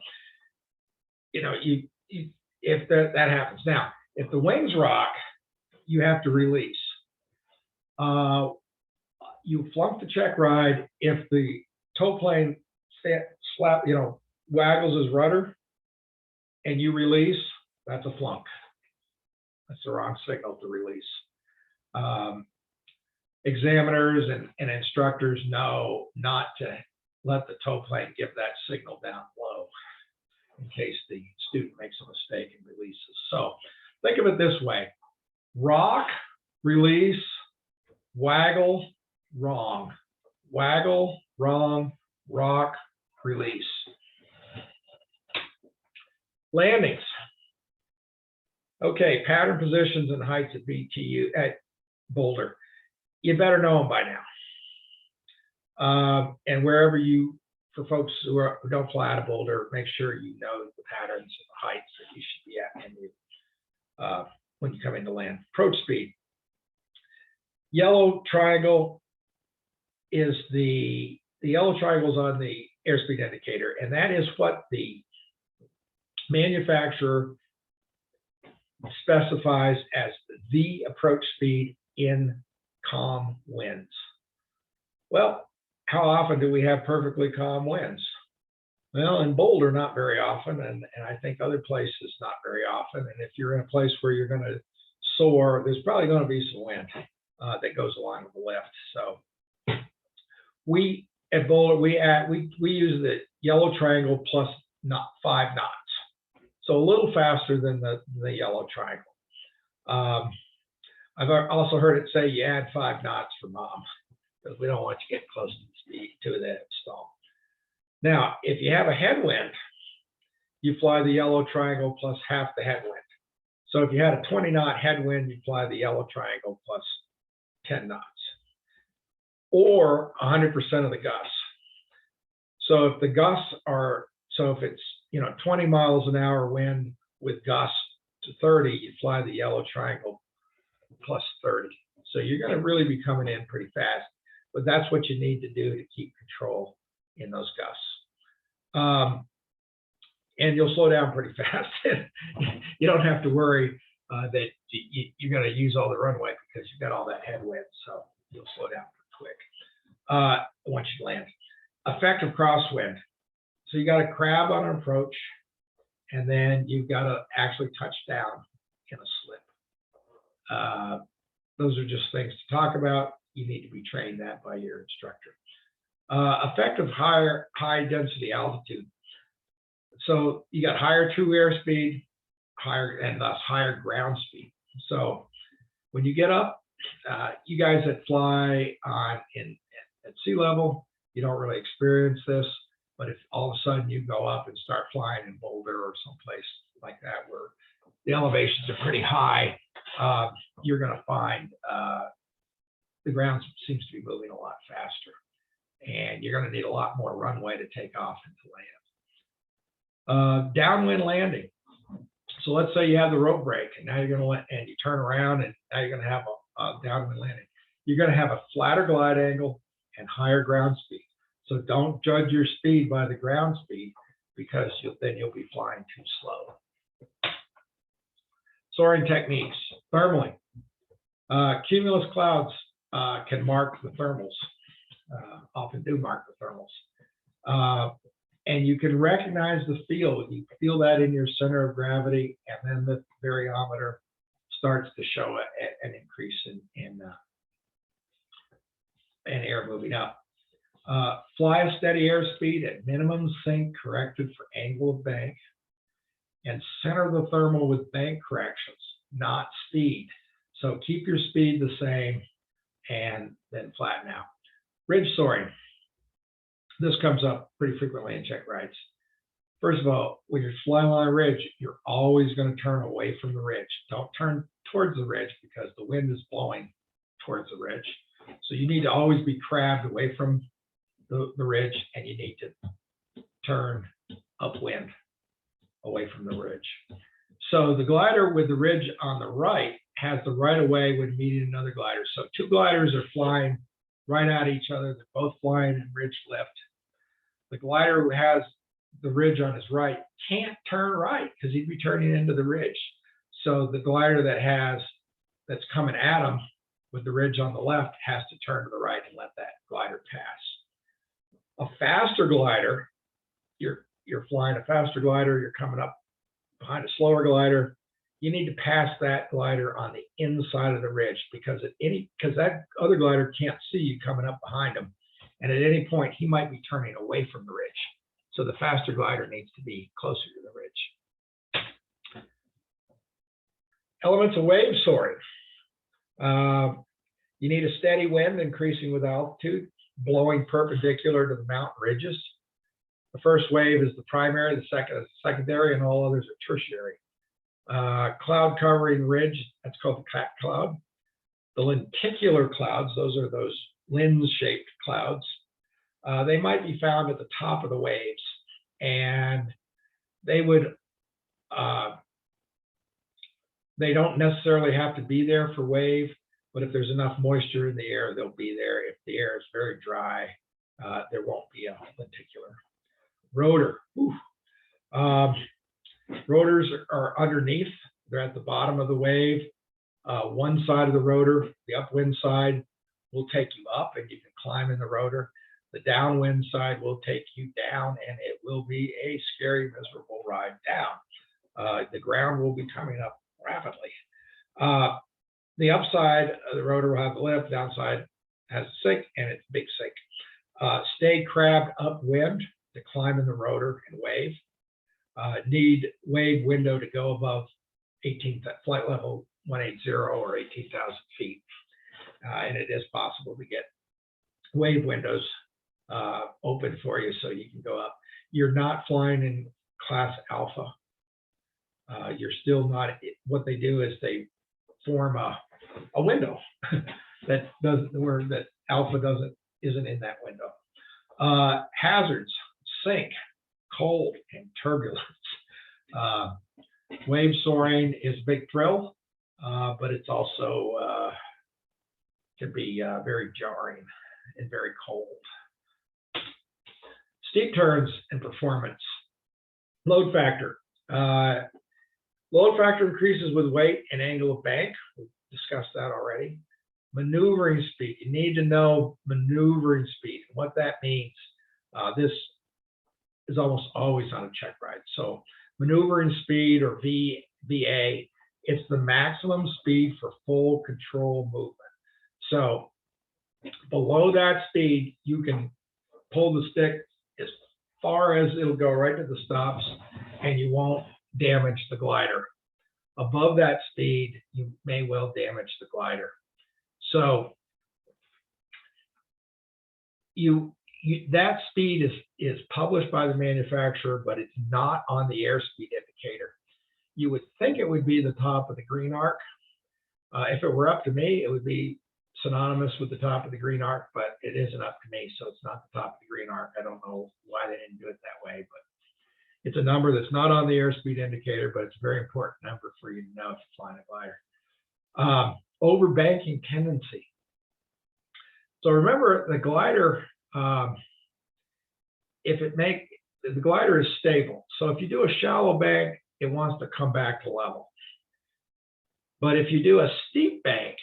if that happens. Now, if the wings rock, you have to release. You flunk the check ride if the tow plane waggles his rudder and you release, that's a flunk. That's the wrong signal to release. Examiners and instructors know not to let the tow plane give that signal down low in case the student makes a mistake and releases. So think of it this way: rock, release, waggle, wrong. waggle, wrong, rock, release. Landings. Okay, pattern positions and heights at BTU at Boulder. You better know them by now. And wherever you, for folks who don't fly out of Boulder, make sure you know the patterns and the heights that you should be at when you come into land. Approach speed. Yellow triangle is the yellow triangle's on the airspeed indicator, and that is what the manufacturer specifies as the approach speed in calm winds. Well, how often do we have perfectly calm winds? Well, in Boulder, not very often, and I think other places not very often. And if you're in a place where you're going to soar, there's probably going to be some wind that goes along with the lift. So we at Boulder, we use the yellow triangle plus 5 knots, so a little faster than the yellow triangle. I've also heard it say you add 5 knots for mom, because we don't want you to get close to the speed to that stall. Now, if you have a headwind, you fly the yellow triangle plus half the headwind. So if you had a 20-knot headwind, you fly the yellow triangle plus 10 knots, or 100% of the gusts. So if the gusts are, if it's 20 miles an hour wind with gusts to 30, you fly the yellow triangle plus 30. So you're going to really be coming in pretty fast, but that's what you need to do to keep control in those gusts. And you'll slow down pretty fast. You don't have to worry that you're going to use all the runway, because you've got all that headwind, so you'll slow down pretty quick once you land. Effective crosswind. So you got a crab on an approach, and then you've got to actually touch down in a slip. Those are just things to talk about. You need to be trained that by your instructor. Effective high density altitude. So you got higher true airspeed, and thus higher ground speed. So when you get up, you guys that fly at sea level, you don't really experience this. But if all of a sudden you go up and start flying in Boulder or someplace like that where the elevations are pretty high, you're going to find the ground seems to be moving a lot faster, and you're going to need a lot more runway to take off and to land. Downwind landing. So let's say you have the rope break, and now you're going to you turn around, and now you're going to have a downwind landing. You're going to have a flatter glide angle and higher ground speed. So don't judge your speed by the ground speed, because then you'll be flying too slow. Soaring techniques. Thermally. Cumulus clouds can mark the thermals, often do mark the thermals. And you can recognize the field. You feel that in your center of gravity, and then the variometer starts to show an increase in air moving up. Fly a steady airspeed at minimum sink corrected for angle of bank, and center the thermal with bank corrections, not speed. So keep your speed the same and then flatten out. Ridge soaring. This comes up pretty frequently in checkrides. First of all, when you're flying on a ridge, you're always going to turn away from the ridge. Don't turn towards the ridge, because the wind is blowing towards the ridge. So you need to always be crabbed away from the ridge, and you need to turn upwind away from the ridge. So the glider with the ridge on the right has the right of way when meeting another glider. So two gliders are flying right at each other. They're both flying in ridge lift. The glider who has the ridge on his right can't turn right, because he'd be turning into the ridge. So the glider that's coming at him with the ridge on the left has to turn to the right and let that glider pass. A faster glider, you're flying a faster glider, you're coming up behind a slower glider, you need to pass that glider on the inside of the ridge, because that other glider can't see you coming up behind him, and at any point he might be turning away from the ridge. So the faster glider needs to be closer to the ridge. Elements of wave soaring. You need a steady wind increasing with altitude. blowing perpendicular to the mountain ridges. The first wave is the primary, the second is secondary, and all others are tertiary. Cloud covering ridge, that's called the cat cloud. The lenticular clouds, those are those lens-shaped clouds. They might be found at the top of the waves, and they would, they don't necessarily have to be there for wave, but if there's enough moisture in the air, they'll be there. If the air is very dry, there won't be a lenticular. Rotor. Rotors are underneath. They're at the bottom of the wave. One side of the rotor, the upwind side, will take you up and you can climb in the rotor. The downwind side will take you down, and it will be a scary, miserable ride down. The ground will be coming up rapidly. The upside of the rotor will have the lift, downside has a sink, and it's a big sink. Stay crabbed upwind to climb in the rotor and wave. Need wave window to go above flight level 180 or 18,000 feet. And it is possible to get wave windows open for you so you can go up. You're not flying in class alpha. You're still not, what they do is they form a window that doesn't, where that alpha isn't in that window. Hazards, sink, cold, and turbulence. Wave soaring is a big thrill, but it's also can be very jarring and very cold. Steep turns and performance. Load factor. Load factor increases with weight and angle of bank. We've discussed that already. Maneuvering speed. You need to know maneuvering speed. What that means. This is almost always on a check ride. So maneuvering speed, or VA, it's the maximum speed for full control movement. So below that speed, you can pull the stick as far as it'll go right to the stops, and you won't damage the glider. Above that speed, you may well damage the glider. So that speed is published by the manufacturer, but it's not on the airspeed indicator. You would think it would be the top of the green arc. If it were up to me, it would be synonymous with the top of the green arc, but it isn't up to me, so it's not the top of the green arc. I don't know why they didn't do it that way, but it's a number that's not on the airspeed indicator, but it's a very important number for you to know if you're flying a glider. Overbanking tendency. So remember, the glider, the glider is stable. So if you do a shallow bank, it wants to come back to level. But if you do a steep bank,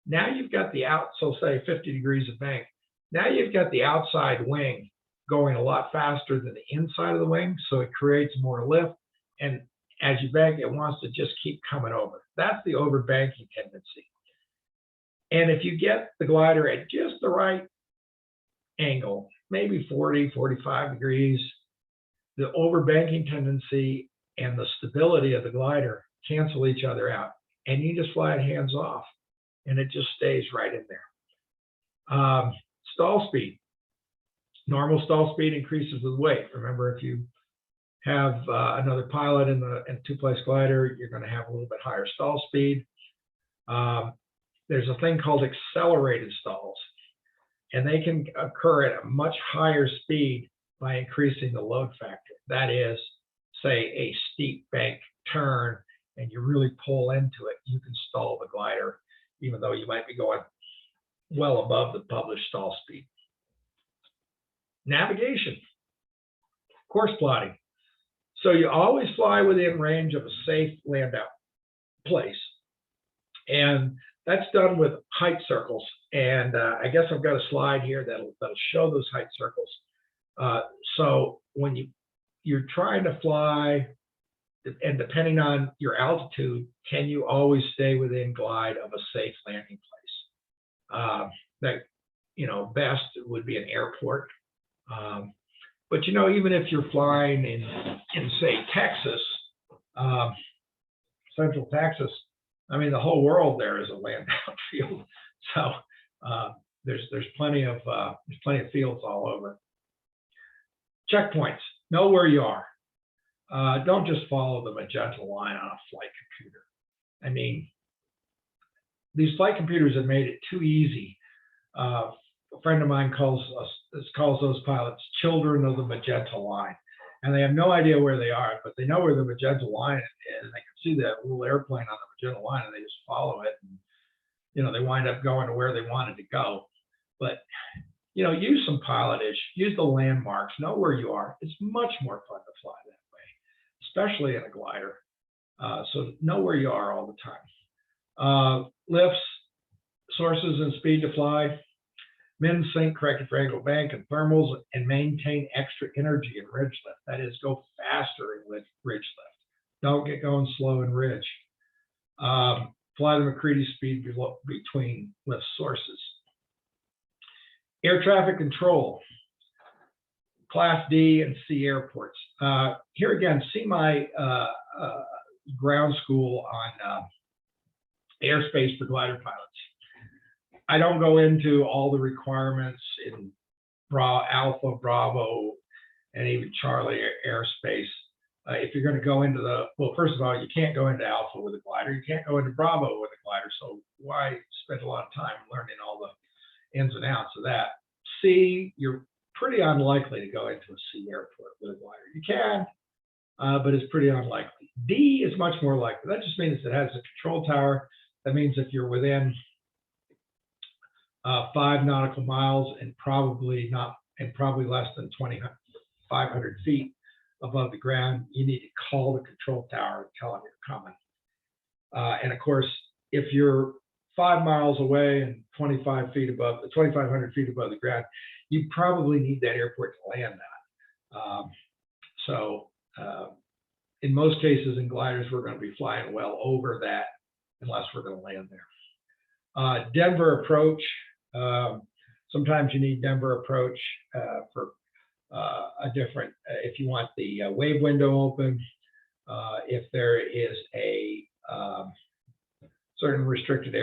now you've got the so say 50 degrees of bank, now you've got the outside wing going a lot faster than the inside of the wing, so it creates more lift, and as you bank, it wants to just keep coming over. That's the overbanking tendency. And if you get the glider at just the right angle, maybe 40, 45 degrees, the overbanking tendency and the stability of the glider cancel each other out, and you just fly it hands off, and it just stays right in there. Stall speed. Normal stall speed increases with weight. Remember, if you have another pilot in a two-place glider, you're going to have a little bit higher stall speed. There's a thing called accelerated stalls, and they can occur at a much higher speed by increasing the load factor. That is, say, a steep bank turn, and you really pull into it, you can stall the glider, even though you might be going well above the published stall speed. Navigation, course plotting. So you always fly within range of a safe land out place. And that's done with height circles. And I guess I've got a slide here that'll show those height circles. So when you're trying to fly, and depending on your altitude, can you always stay within glide of a safe landing place? Best would be an airport. But even if you're flying in say Texas, Central Texas, I mean, the whole world there is a land out field. So there's plenty of fields all over. Checkpoints. Know where you are. Don't just follow the magenta line on a flight computer. I mean, these flight computers have made it too easy. A friend of mine calls those pilots children of the magenta line, and they have no idea where they are, but they know where the magenta line is, and they can see that little airplane on the magenta line, and they just follow it, and they wind up going to where they wanted to go. But use some pilotage, use the landmarks, know where you are. It's much more fun to fly that way, especially in a glider. So know where you are all the time. Lifts, sources, and speed to fly. Min, sync, corrected for angle bank, and thermals, and maintain extra energy in ridge lift. That is, go faster in ridge lift. Don't get going slow in ridge. Fly the McCready speed between lift sources. Air traffic control, Class D and C airports. Here again, see my ground school on airspace for glider pilots. I don't go into all the requirements in Alpha, Bravo, and even Charlie airspace. If you're going to go into first of all, you can't go into Alpha with a glider. You can't go into Bravo with a glider. So why spend a lot of time learning all the ins and outs of that? C, you're pretty unlikely to go into a C airport with a glider. You can, but it's pretty unlikely. D is much more likely. That just means it has a control tower. That means if you're within 5 nautical miles and probably less than 2,500 feet above the ground, you need to call the control tower and tell them you're coming. And of course, if you're 5 miles away and 2,500 feet above the ground, you probably need that airport to land on. In most cases in gliders, we're going to be flying well over that unless we're going to land there. Denver approach. Sometimes you need Denver approach for a different, if you want the wave window open, if there is a certain restricted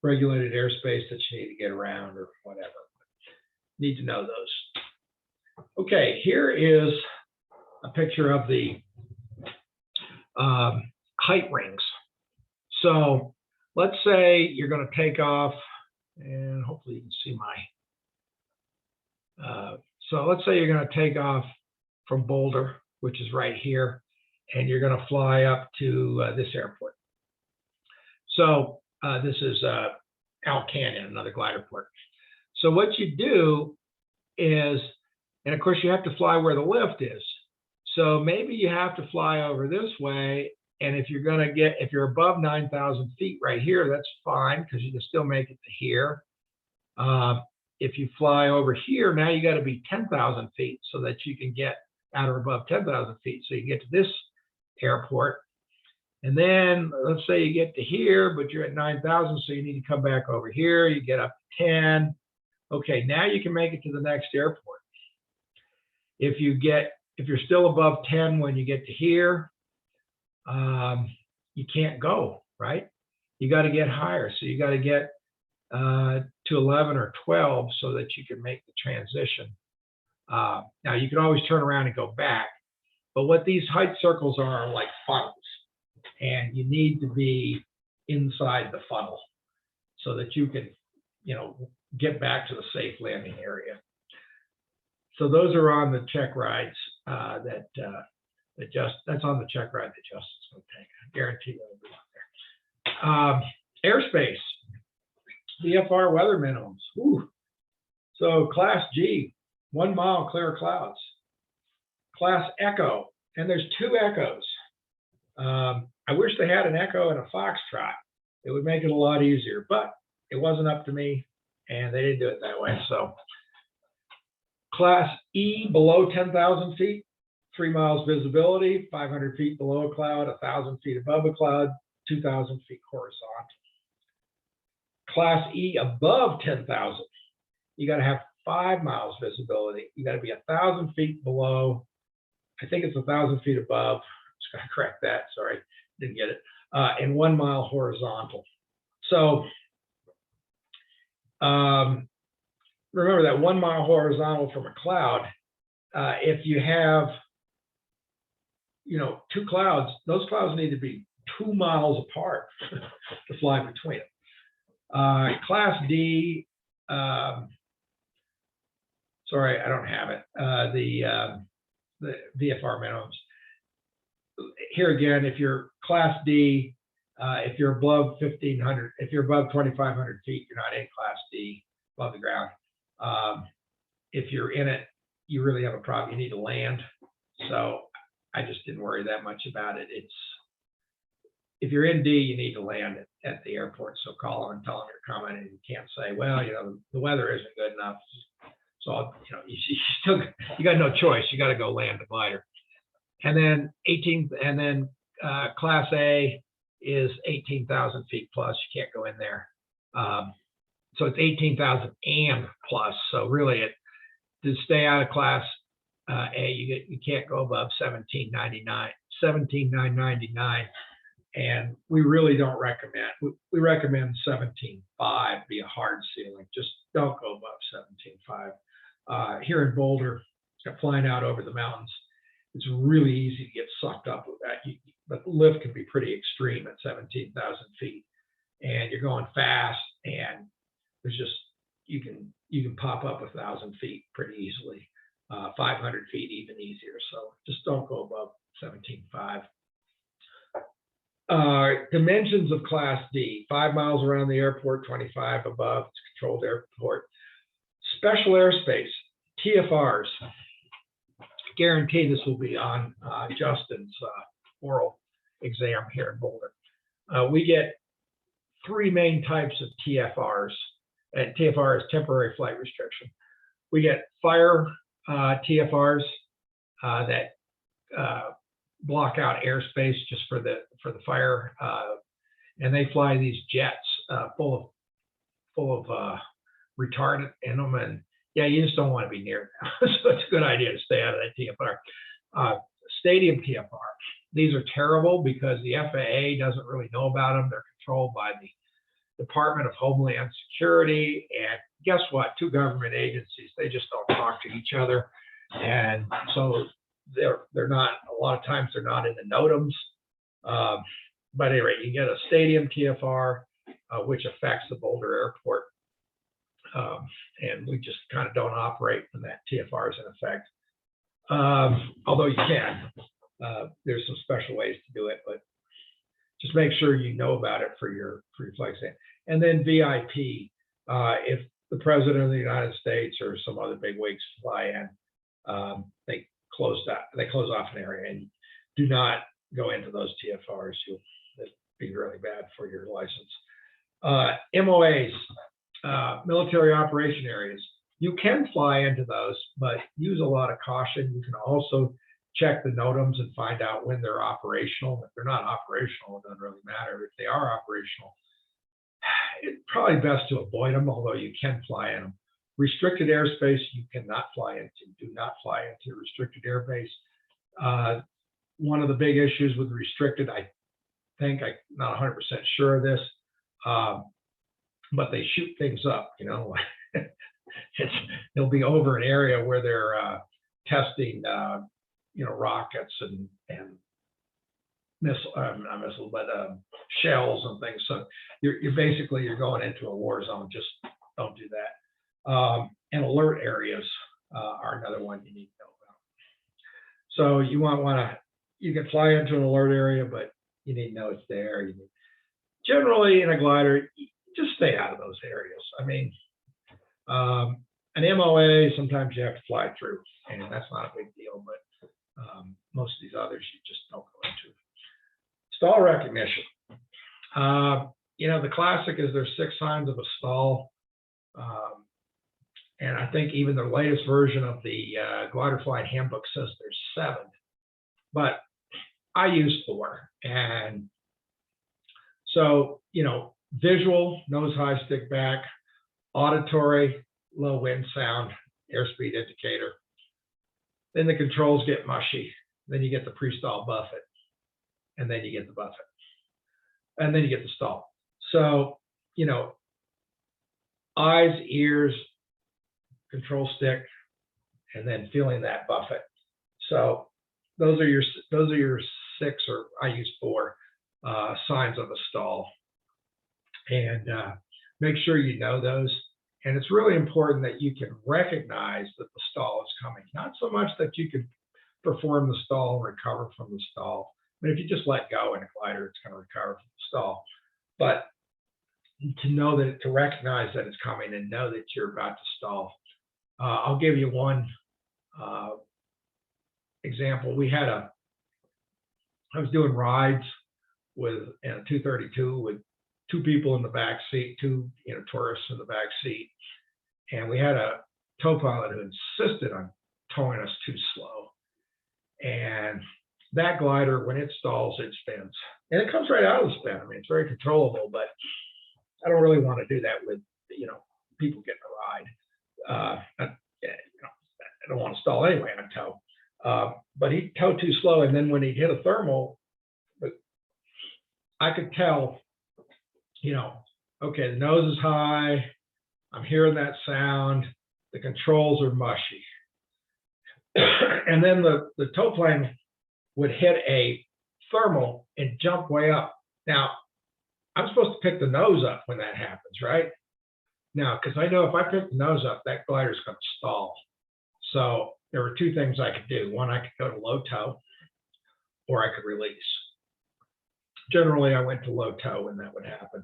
regulated airspace that you need to get around or whatever. Need to know those. Okay, here is a picture of the height rings. So let's say you're going to take off, and hopefully you can see my. So let's say you're going to take off from Boulder, which is right here, and you're going to fly up to this airport. So this is Al Canyon, another glider port. So what you do is, and of course you have to fly where the lift is. So maybe you have to fly over this way, and if you're above 9,000 feet right here, that's fine because you can still make it to here. If you fly over here, now you got to be 10,000 feet so that you can get at or above 10,000 feet. So you get to this airport. And then let's say you get to here, but you're at 9,000, so you need to come back over here. You get up to 10. Okay, now you can make it to the next airport. If you're still above 10 when you get to here, you can't go, right? You got to get higher. So you got to get to 11 or 12 so that you can make the transition. Now you can always turn around and go back, but what these height circles are like funnels, and you need to be inside the funnel so that you can, get back to the safe landing area. So those are on the checkrides that's on the checkride that Justin's going to take. I guarantee you'll be on there. Airspace, VFR weather minimums. Ooh. So Class G, 1 mile clear clouds. Class Echo, and there's 2 echoes. I wish they had an echo and a foxtrot. It would make it a lot easier, but it wasn't up to me, and they didn't do it that way. So Class E, below 10,000 feet, 3 miles visibility, 500 feet below a cloud, 1,000 feet above a cloud, 2,000 feet horizontal. Class E, above 10,000, you got to have 5 miles visibility. You got to be 1,000 feet below. I think it's 1,000 feet above. Just got to correct that. Sorry, didn't get it. And 1 mile horizontal. So Remember that 1 mile horizontal from a cloud. If you have, 2 clouds, those clouds need to be 2 miles apart to fly between them. Class D, sorry, I don't have it. The VFR minimums. Here again, if you're Class D, if you're above 1,500, if you're above 2,500 feet, you're not in Class D, above the ground. If you're in it, you really have a problem. You need to land. So I just didn't worry that much about it. If you're in D, you need to land at the airport. So call them and tell them you're coming, and you can't say, well, the weather isn't good enough. So you got no choice. You got to go land the glider. And then Class A is 18,000 feet plus. You can't go in there. So it's 18,000 and plus. So really, to stay out of Class A, you can't go above 17,999, and we really don't recommend. We recommend 17.5 be a hard ceiling. Just don't go above 17.5. Here in Boulder, flying out over the mountains, it's really easy to get sucked up with that. But the lift can be pretty extreme at 17,000 feet, and you're going fast, and there's just you can pop up 1,000 feet pretty easily, 500 feet even easier. So just don't go above 17.5. Dimensions of Class D: 5 miles around the airport, 25 above. It's a controlled airport. Special airspace, TFRs. Guarantee this will be on Justin's oral exam here in Boulder. We get 3 main types of TFRs, and TFR is temporary flight restriction. We get fire TFRs that block out airspace just for the fire, and they fly these jets full of retardant in them, and you just don't want to be near them. So it's a good idea to stay out of that TFR. Stadium TFR. These are terrible because the FAA doesn't really know about them. They're controlled by the Department of Homeland Security, and guess what? 2 government agencies, they just don't talk to each other, and so they're not. A lot of times they're not in the NOTAMs. But anyway, you get a stadium TFR, which affects the Boulder Airport, and we just kind of don't operate when that TFR is in effect. Although you can, there's some special ways to do it, but just make sure you know about it for your flight exam. And then VIP, if the President of the United States or some other big wigs fly in, they close off an area, and do not go into those TFRs. It'd be really bad for your license. MOAs, military operation areas. You can fly into those, but use a lot of caution. You can also check the NOTAMs and find out when they're operational. If they're not operational, it doesn't really matter. If they are operational, it's probably best to avoid them, although you can fly in them. Restricted airspace, you cannot fly into. Do not fly into restricted airspace. One of the big issues with restricted, I think, I'm not 100% sure of this, but they shoot things up, They'll be over an area where they're testing, rockets and not missiles, but shells and things. So you're basically going into a war zone. Just don't do that. And alert areas are another one you need to know about. So you can fly into an alert area, but you need to know it's there. Generally, in a glider, just stay out of those areas. I mean, an MOA, sometimes you have to fly through, and that's not a big deal, but most of these others you just don't go into. Stall recognition. The classic is there's 6 signs of a stall. And I think even the latest version of the glider flight handbook says there's 7, but I use 4. And so, visual, nose high, stick back; auditory, low wind sound, airspeed indicator. Then the controls get mushy. Then you get the pre-stall buffet, and then you get the buffet, and then you get the stall. So, eyes, ears, control stick, and then feeling that buffet. So those are your 6, or I use 4 signs of a stall, and make sure you know those. And it's really important that you can recognize that the stall is coming. Not so much that you can perform the stall and recover from the stall. I mean, if you just let go in a glider, it's going to recover from the stall. But to know that, to recognize that it's coming and know that you're about to stall. I'll give you one example. I was doing rides with a 232 with 2 people in the back seat, 2 tourists in the back seat, and we had a tow pilot who insisted on towing us too slow. And that glider, when it stalls, it spins, and it comes right out of the spin. I mean, it's very controllable, but I don't really want to do that with people getting a ride. I don't want to stall anyway on tow. But he towed too slow, and then when he hit a thermal, I could tell, okay, the nose is high, I'm hearing that sound, the controls are mushy. And then the tow plane would hit a thermal and jump way up. Now, I'm supposed to pick the nose up when that happens, right? Now, because I know if I pick the nose up, that glider's going to stall. So there were 2 things I could do. One, I could go to low tow, or I could release. Generally, I went to low tow when that would happen,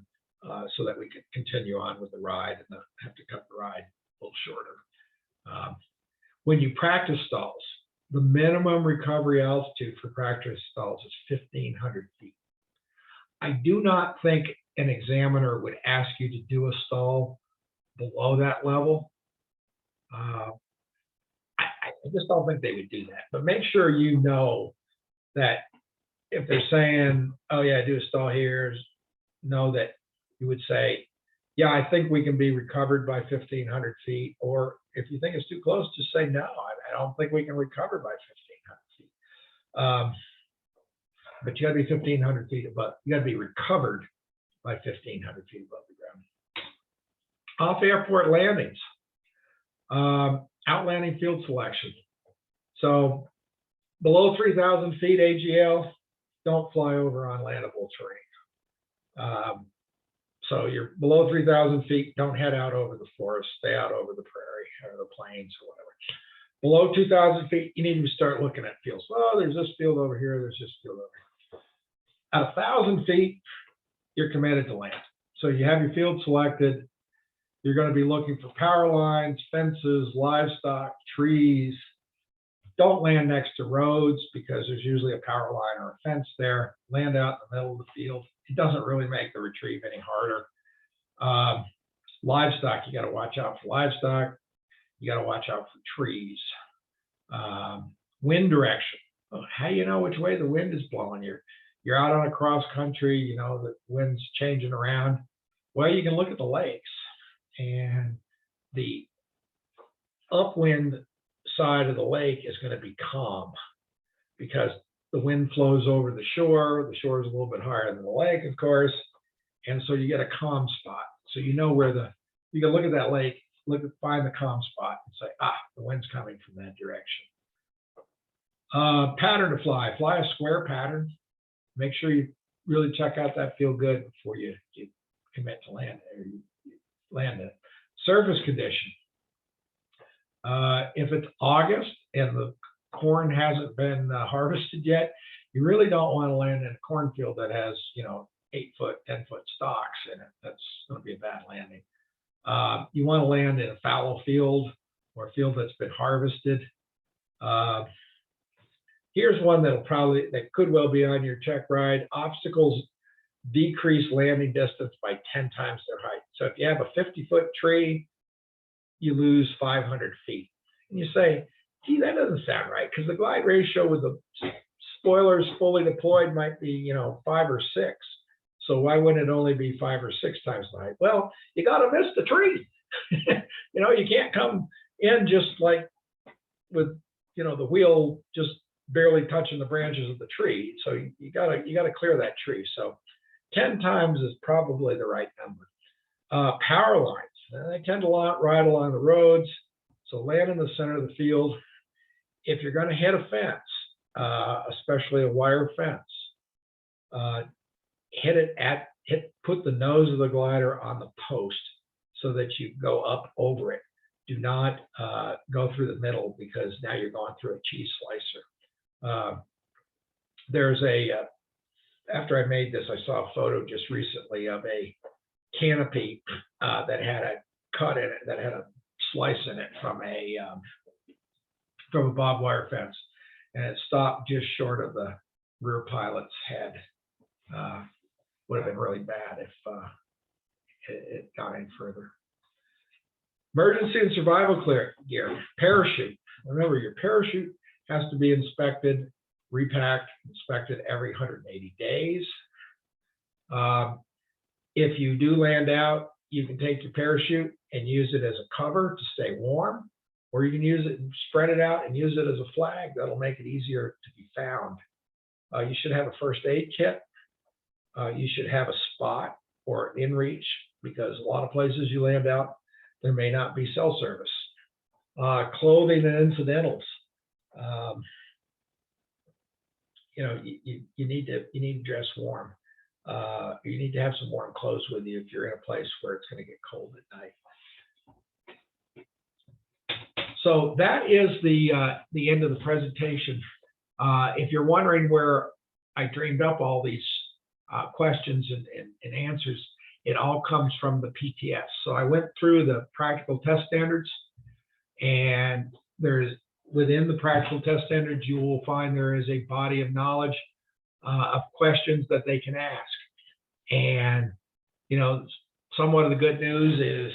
so that we could continue on with the ride and not have to cut the ride a little shorter. When you practice stalls, the minimum recovery altitude for practice stalls is 1,500 feet. I do not think an examiner would ask you to do a stall below that level. I just don't think they would do that. But make sure you know that if they're saying, oh yeah, do a stall here, know that you would say, yeah, I think we can be recovered by 1,500 feet. Or if you think it's too close, just say, no, I don't think we can recover by 1,500 feet. But you got to be 1,500 feet above. You got to be recovered by 1,500 feet above the ground. Off airport landings, outlanding field selection. So below 3,000 feet AGL, don't fly over on landable terrain. So you're below 3,000 feet, don't head out over the forest, stay out over the prairie or the plains or whatever. Below 2,000 feet, you need to start looking at fields. Oh, there's this field over here, there's this field over here. At 1,000 feet, you're committed to land. So you have your field selected. You're going to be looking for power lines, fences, livestock, trees. Don't land next to roads because there's usually a power line or a fence there. Land out in the middle of the field. It doesn't really make the retrieve any harder. Livestock, you got to watch out for livestock. You got to watch out for trees. Wind direction. How do you know which way the wind is blowing? You're out on a cross country, the wind's changing around. Well, you can look at the lakes, and the upwind side of the lake is going to be calm because the wind flows over the shore. The shore is a little bit higher than the lake, of course, and so you get a calm spot. So you know where you can look at that lake, find the calm spot, and say, the wind's coming from that direction. Pattern to fly a square pattern. Make sure you really check out that field good before you commit to land or you land it. Surface condition. If it's August and the corn hasn't been harvested yet, you really don't want to land in a cornfield that has 8-foot, 10-foot stalks in it. That's going to be a bad landing. You want to land in a fallow field or a field that's been harvested. Here's one that could well be on your check ride. Obstacles decrease landing distance by 10 times their height. So if you have a 50-foot tree, you lose 500 feet. And you say, gee, that doesn't sound right, because the glide ratio with the spoilers fully deployed might be 5 or 6. So why wouldn't it only be 5 or 6 times the height? Well, you got to miss the tree. You can't come in just like with the wheel just barely touching the branches of the tree. So you gotta clear that tree. So 10 times is probably the right number. Power lines. And they tend to ride along the roads. So land in the center of the field. If you're going to hit a fence, especially a wire fence, put the nose of the glider on the post so that you go up over it. Do not go through the middle, because now you're going through a cheese slicer. There's after I made this, I saw a photo just recently of a canopy that had a cut in it, that had a slice in it from a barbed wire fence, and it stopped just short of the rear pilot's head. Would have been really bad if it got any further. Emergency and survival gear. Parachute. Remember, your parachute has to be inspected, repacked, inspected every 180 days. If you do land out, you can take your parachute and use it as a cover to stay warm, or you can use it and spread it out and use it as a flag. That'll make it easier to be found. You should have a first aid kit. You should have a spot or an in-reach, because a lot of places you land out, there may not be cell service. Clothing and incidentals. You need to dress warm. You need to have some warm clothes with you if you're in a place where it's going to get cold at night. So that is the end of the presentation. If you're wondering where I dreamed up all these questions and answers, it all comes from the PTS. So I went through the practical test standards, and within the practical test standards, you will find there is a body of knowledge of questions that they can ask. And, somewhat of the good news is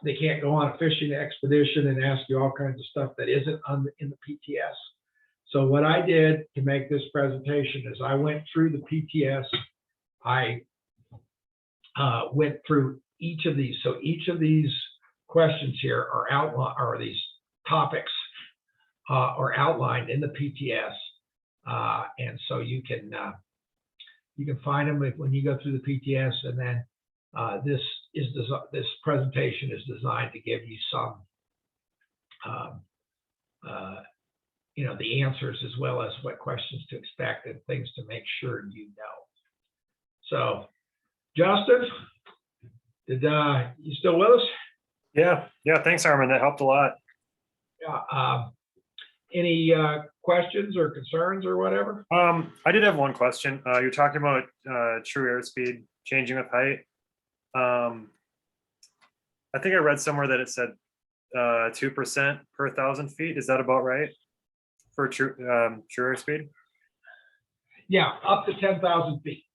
they can't go on a fishing expedition and ask you all kinds of stuff that isn't in the PTS. So what I did to make this presentation is I went through the PTS. I went through each of these. So each of these questions here are outlined, or these topics are outlined in the PTS, and so you can find them when you go through the PTS. And then this presentation is designed to give you some the answers, as well as what questions to expect and things to make sure you know. So, Justin, you still with us? Yeah. Thanks, Armin. That helped a lot. Yeah. Any questions or concerns or whatever? I did have one question. You're talking about true airspeed changing with height. I think I read somewhere that it said 2% per 1,000 feet. Is that about right for true airspeed? Yeah, up to 10,000 feet.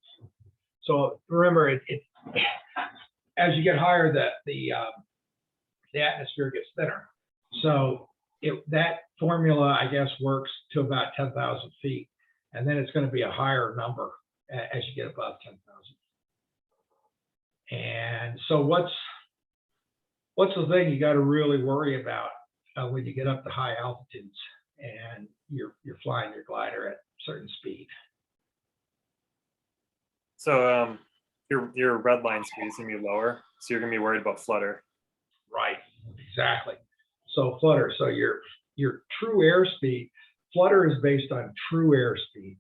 So remember, as you get higher, the atmosphere gets thinner. So that formula, I guess, works to about 10,000 feet, and then it's going to be a higher number as you get above 10,000. And so what's the thing you got to really worry about when you get up to high altitudes and you're flying your glider at certain speed? So your red line speed is going to be lower, so you're going to be worried about flutter. Right, exactly. So flutter. So your true airspeed, flutter is based on true airspeed.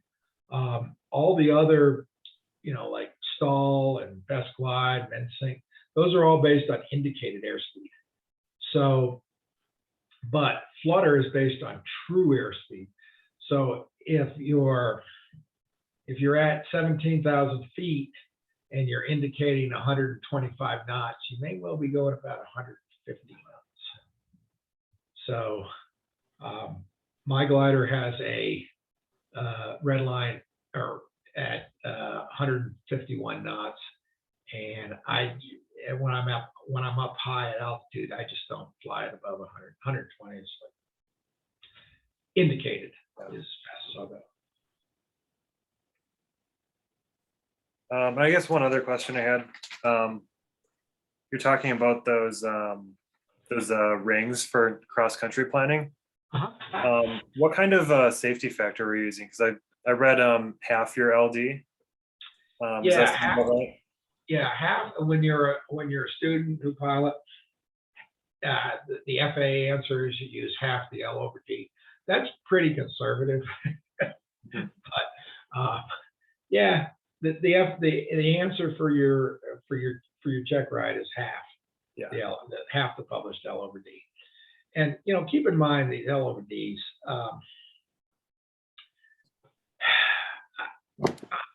All the other, like stall and best glide, and sink, those are all based on indicated airspeed. So, but flutter is based on true airspeed. So if you're at 17,000 feet and you're indicating 125 knots, you may well be going about 150 knots. So my glider has a red line at 151 knots, and when I'm up high at altitude, I just don't fly it above 100. 120 is like indicated. That is as fast as I'll go. I guess one other question I had. You're talking about those rings for cross-country planning. Uh-huh. What kind of safety factor are you using? Because I read half your LD. Yeah, right? yeah, half when you're a student who pilot, the FAA answer is you use half the L over D. That's pretty conservative, but yeah, the answer for your check ride is half. Yeah. Half the published L over D. And keep in mind these L over Ds.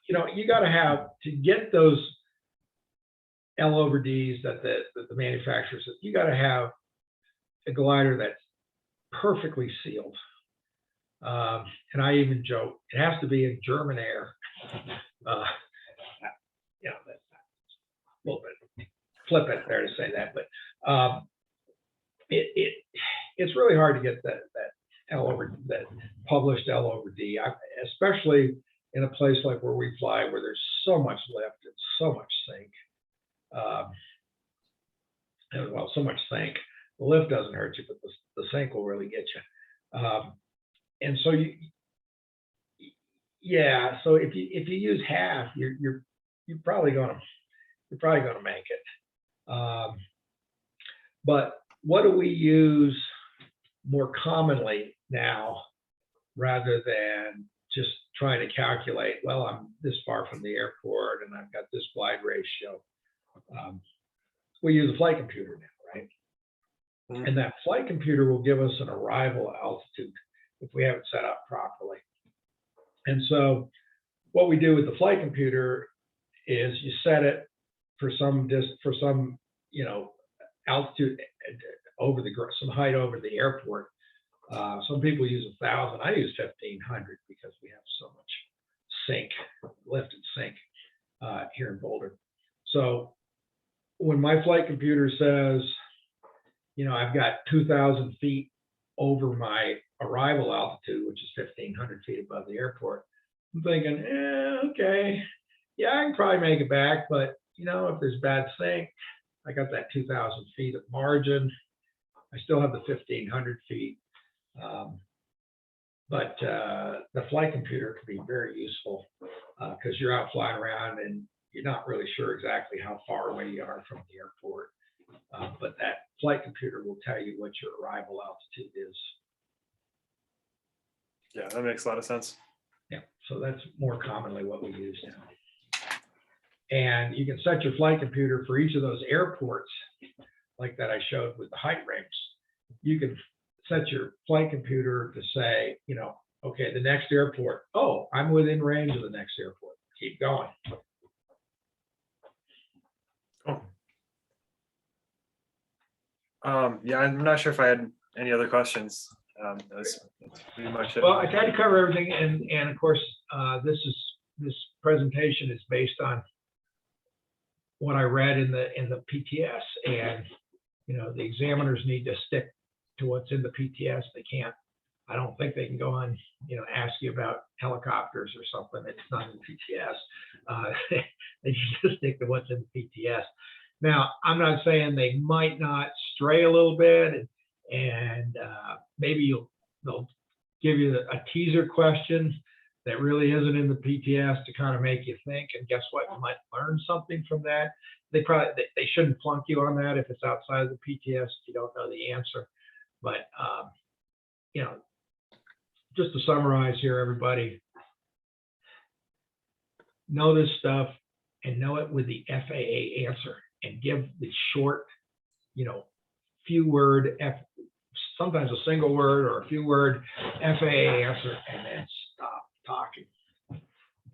You got to have to get those L over Ds that the manufacturer says. You got to have a glider that's perfectly sealed. And I even joke, it has to be in German air. That's a little bit flippant there to say that, but it's really hard to get that published L over D, especially in a place like where we fly, where there's so much lift and so much sink. So much sink. The lift doesn't hurt you, but the sink will really get you. And so so if you use half, you're probably gonna make it. But what do we use more commonly now, rather than just trying to calculate, well, I'm this far from the airport and I've got this glide ratio? We use a flight computer now, right? Mm-hmm. And that flight computer will give us an arrival altitude if we have it set up properly. And so what we do with the flight computer is you set it for some altitude over some height over the airport. Some people use 1,000. I use 1,500 because we have so much sink, lift and sink here in Boulder. So when my flight computer says, I've got 2,000 feet over my arrival altitude, which is 1,500 feet above the airport, I'm thinking, okay, yeah, I can probably make it back, but if there's bad sink, I got that 2,000 feet of margin. I still have the 1,500 feet. But the flight computer can be very useful because you're out flying around and you're not really sure exactly how far away you are from the airport. But that flight computer will tell you what your arrival altitude is. Yeah, that makes a lot of sense. Yeah, so that's more commonly what we use now. And you can set your flight computer for each of those airports, like that I showed with the height rings. You can set your flight computer to say, okay, the next airport, oh, I'm within range of the next airport. Keep going. Yeah, I'm not sure if I had any other questions. That's pretty much it. Well, I tried to cover everything, and of course, this presentation is based on what I read in the PTS, and the examiners need to stick to what's in the PTS. They can't. I don't think they can go on, ask you about helicopters or something. It's not in the PTS. They just stick to what's in the PTS. Now, I'm not saying they might not stray a little bit, and maybe they'll give you a teaser question that really isn't in the PTS to kind of make you think. And guess what? You might learn something from that. They shouldn't plunk you on that if it's outside of the PTS if you don't know the answer. But just to summarize here, everybody, know this stuff and know it with the FAA answer, and give the short, few word, sometimes a single word or a few word FAA answer, and then stop talking.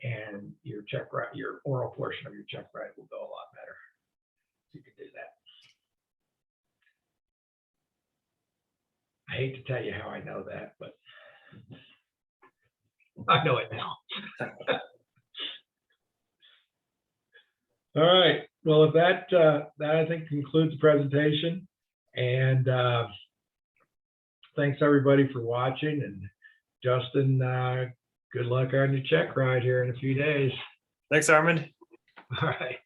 And your oral portion of your check ride will go a lot better. You can do that. I hate to tell you how I know that, but I know it now. All right. Well, if that I think concludes the presentation, and thanks everybody for watching. And Justin, good luck on your check ride here in a few days. Thanks, Armin. All right.